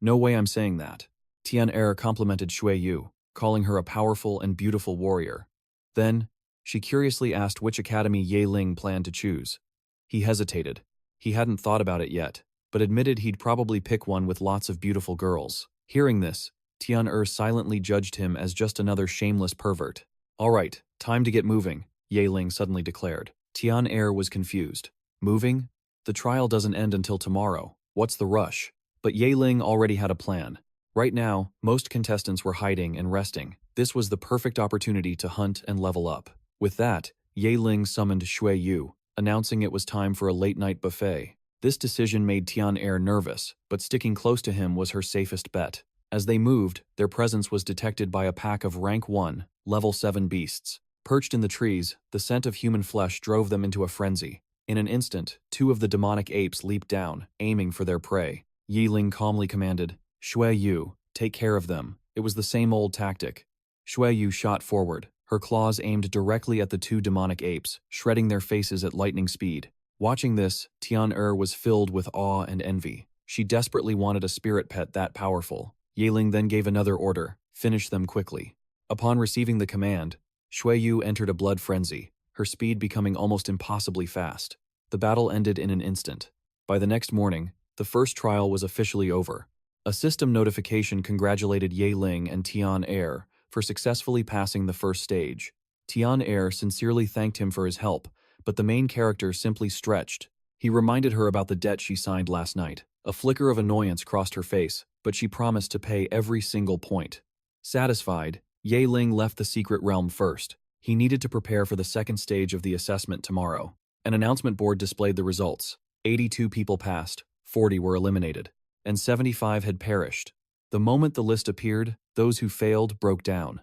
No way I'm saying that. 𝒂𝒏𝒄𝒃 complimented Shui Yu, calling her a powerful and beautiful warrior. Then, she curiously asked which academy Ye Ling planned to choose. He hesitated. He hadn't thought about it yet, but admitted he'd probably pick one with lots of beautiful girls. Hearing this, 𝒂𝒏𝒄𝒃 silently judged him as just another shameless pervert. "All right, time to get moving," Ye Ling suddenly declared. 𝒂𝒏𝒄𝒃 was confused. Moving? The trial doesn't end until tomorrow. What's the rush? But Ye Ling already had a plan. Right now, most contestants were hiding and resting. This was the perfect opportunity to hunt and level up. With that, Ye Ling summoned Shui Yu, announcing it was time for a late-night buffet. This decision made 𝒂𝒏𝒄𝒃 nervous, but sticking close to him was her safest bet. As they moved, their presence was detected by a pack of rank 1, level 7 beasts. Perched in the trees, the scent of human flesh drove them into a frenzy. In an instant, 2 of the demonic apes leaped down, aiming for their prey. Ye Ling calmly commanded, "Shui Yu, take care of them." It was the same old tactic. Shui Yu shot forward, her claws aimed directly at the 2 demonic apes, shredding their faces at lightning speed. Watching this, 𝒂𝒏𝒄𝒃 was filled with awe and envy. She desperately wanted a spirit pet that powerful. Ye Ling then gave another order, "Finish them quickly." Upon receiving the command, Shui Yu entered a blood frenzy, her speed becoming almost impossibly fast. The battle ended in an instant. By the next morning, the first trial was officially over. A system notification congratulated Ye Ling and 𝒂𝒏𝒄𝒃 for successfully passing the first stage. 𝒂𝒏𝒄𝒃 sincerely thanked him for his help, but the main character simply stretched. He reminded her about the debt she signed last night. A flicker of annoyance crossed her face, but she promised to pay every single point. Satisfied, Ye Ling left the secret realm first. He needed to prepare for the second stage of the assessment tomorrow. An announcement board displayed the results. 82 people passed, 40 were eliminated, and 75 had perished. The moment the list appeared, those who failed broke down.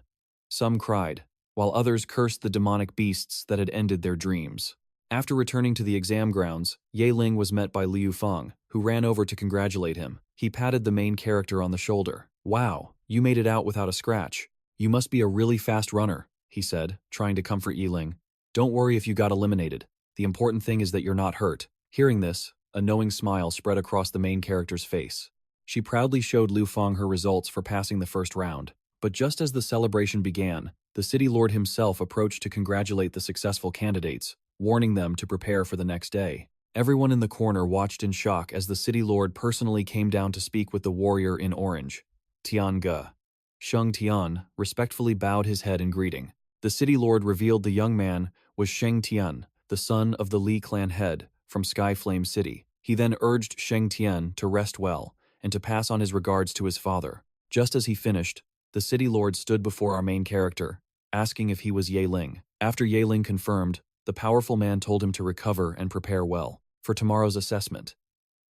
Some cried, while others cursed the demonic beasts that had ended their dreams. After returning to the exam grounds, Ye Ling was met by Liu Feng, who ran over to congratulate him. He patted the main character on the shoulder. "Wow, you made it out without a scratch. You must be a really fast runner," he said, trying to comfort Ye Ling. "Don't worry if you got eliminated. The important thing is that you're not hurt." Hearing this, a knowing smile spread across the main character's face. She proudly showed Liu Feng her results for passing the first round. But just as the celebration began, the city lord himself approached to congratulate the successful candidates, warning them to prepare for the next day. Everyone in the corner watched in shock as the city lord personally came down to speak with the warrior in orange. 𝒂𝒏𝒄𝒃. Sheng Tian respectfully bowed his head in greeting. The city lord revealed the young man was Sheng Tian, the son of the Li clan head from Skyflame City. He then urged Sheng Tian to rest well and to pass on his regards to his father. Just as he finished, the city lord stood before our main character, asking if he was Ye Ling. After Ye Ling confirmed, the powerful man told him to recover and prepare well for tomorrow's assessment.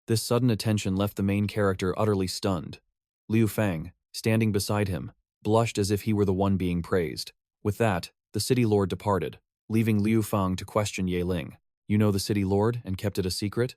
This sudden attention left the main character utterly stunned. Liu Feng, standing beside him, blushed as if he were the one being praised. With that, the city lord departed, leaving Liu Feng to question Ye Ling. "You know the city lord and kept it a secret?"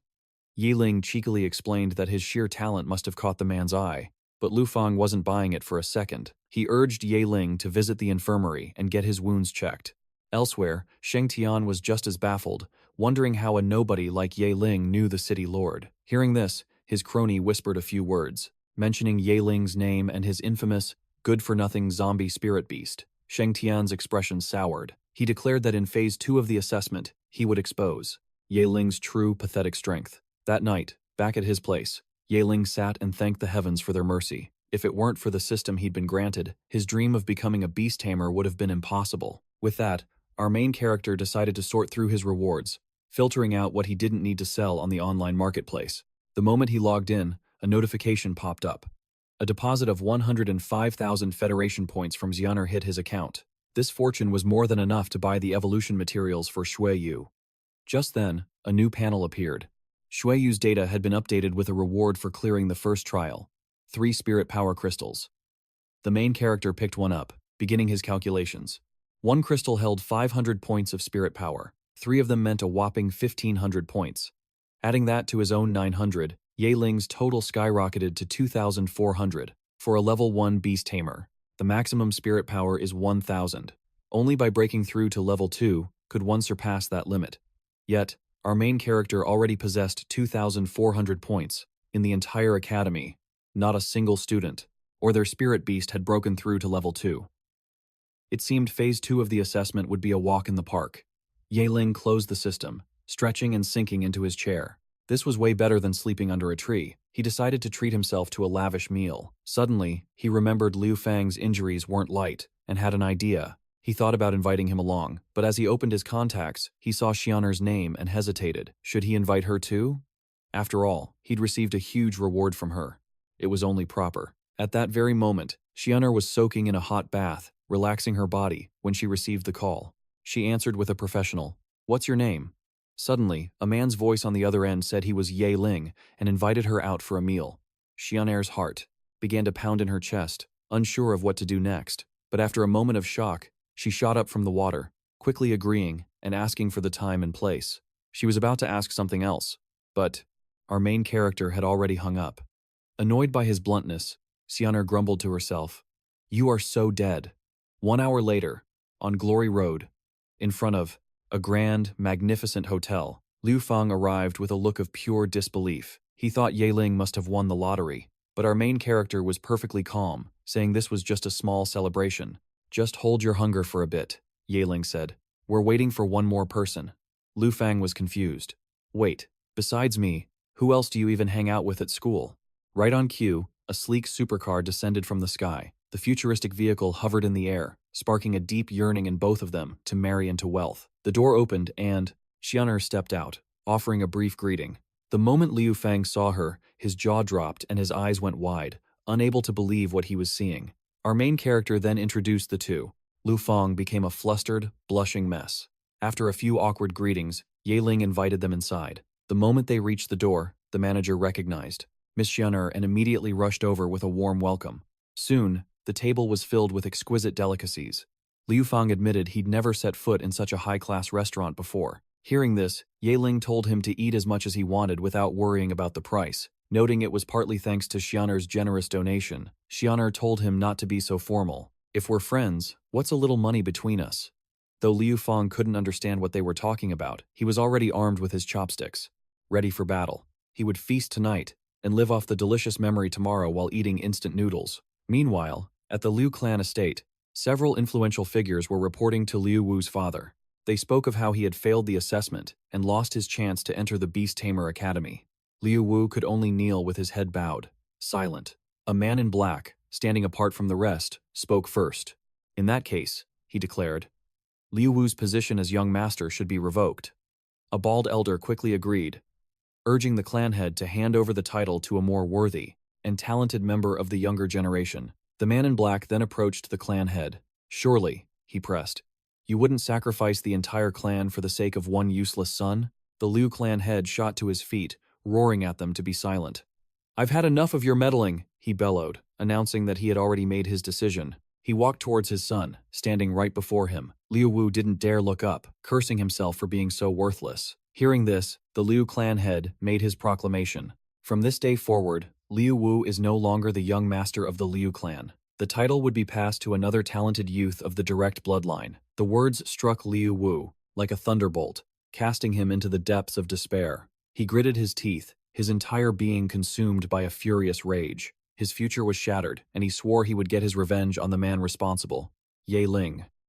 Ye Ling cheekily explained that his sheer talent must have caught the man's eye, but Liu Feng wasn't buying it for a second. He urged Ye Ling to visit the infirmary and get his wounds checked. Elsewhere, Sheng Tian was just as baffled, wondering how a nobody like Ye Ling knew the city lord. Hearing this, his crony whispered a few words, mentioning Ye Ling's name and his infamous good-for-nothing zombie spirit beast. Sheng Tian's expression soured. He declared that in Phase 2 of the assessment, he would expose Ye Ling's true, pathetic strength. That night, back at his place, Ye Ling sat and thanked the heavens for their mercy. If it weren't for the system he'd been granted, his dream of becoming a beast tamer would have been impossible. With that, our main character decided to sort through his rewards, filtering out what he didn't need to sell on the online marketplace. The moment he logged in, a notification popped up. A deposit of 105,000 Federation points from Xianer hit his account. This fortune was more than enough to buy the evolution materials for Shui Yu. Just then, a new panel appeared. Shui Yu's data had been updated with a reward for clearing the first trial: 3 spirit power crystals. The main character picked one up, beginning his calculations. One crystal held 500 points of spirit power. 3 of them meant a whopping 1,500 points. Adding that to his own 900, Ye Ling's total skyrocketed to 2,400. For a level 1 beast tamer, the maximum spirit power is 1,000. Only by breaking through to level 2 could one surpass that limit. Yet, our main character already possessed 2,400 points. In the entire academy, not a single student or their spirit beast had broken through to level 2. It seemed Phase 2 of the assessment would be a walk in the park. Ye Ling closed the system, stretching and sinking into his chair. This was way better than sleeping under a tree. He decided to treat himself to a lavish meal. Suddenly, he remembered Liu Fang's injuries weren't light, and had an idea. He thought about inviting him along, but as he opened his contacts, he saw Xianer's name and hesitated. Should he invite her too? After all, he'd received a huge reward from her. It was only proper. At that very moment, Xianer was soaking in a hot bath, relaxing her body, when she received the call. She answered with a professional, "What's your name?" Suddenly, a man's voice on the other end said he was Ye Ling and invited her out for a meal. Xianer's heart began to pound in her chest, unsure of what to do next. But after a moment of shock, she shot up from the water, quickly agreeing and asking for the time and place. She was about to ask something else, but our main character had already hung up. Annoyed by his bluntness, Xianer grumbled to herself, "You are so dead." 1 hour later, on Glory Road, in front of a grand, magnificent hotel, Liu Fang arrived with a look of pure disbelief. He thought Ye Ling must have won the lottery, but our main character was perfectly calm, saying this was just a small celebration. "Just hold your hunger for a bit," Ye Ling said. "We're waiting for one more person." Liu Fang was confused. "Wait, besides me, who else do you even hang out with at school?" Right on cue, a sleek supercar descended from the sky. The futuristic vehicle hovered in the air, sparking a deep yearning in both of them to marry into wealth. The door opened and Xianer stepped out, offering a brief greeting. The moment Liu Fang saw her, his jaw dropped and his eyes went wide, unable to believe what he was seeing. Our main character then introduced the two. Liu Fang became a flustered, blushing mess. After a few awkward greetings, Ye Ling invited them inside. The moment they reached the door, the manager recognized Miss Xianer and immediately rushed over with a warm welcome. Soon, the table was filled with exquisite delicacies. Liu Fang admitted he'd never set foot in such a high-class restaurant before. Hearing this, Ye Ling told him to eat as much as he wanted without worrying about the price. Noting it was partly thanks to Xianer's generous donation, Xianer told him not to be so formal. "If we're friends, what's a little money between us?" Though Liu Fang couldn't understand what they were talking about, he was already armed with his chopsticks, ready for battle. He would feast tonight and live off the delicious memory tomorrow while eating instant noodles. Meanwhile, at the Liu clan estate, several influential figures were reporting to Liu Wu's father. They spoke of how he had failed the assessment and lost his chance to enter the Beast Tamer Academy. Liu Wu could only kneel with his head bowed, silent. A man in black, standing apart from the rest, spoke first. "In that case," he declared, "Liu Wu's position as young master should be revoked." A bald elder quickly agreed, urging the clan head to hand over the title to a more worthy and talented member of the younger generation. The man in black then approached the clan head. "Surely," he pressed, "you wouldn't sacrifice the entire clan for the sake of one useless son?" The Liu clan head shot to his feet, roaring at them to be silent. "I've had enough of your meddling," he bellowed, announcing that he had already made his decision. He walked towards his son, standing right before him. Liu Wu didn't dare look up, cursing himself for being so worthless. Hearing this, the Liu clan head made his proclamation. From this day forward, Liu Wu is no longer the young master of the Liu clan. The title would be passed to another talented youth of the direct bloodline. The words struck Liu Wu like a thunderbolt, casting him into the depths of despair. He gritted his teeth, his entire being consumed by a furious rage. His future was shattered, and he swore he would get his revenge on the man responsible, Ye Ling.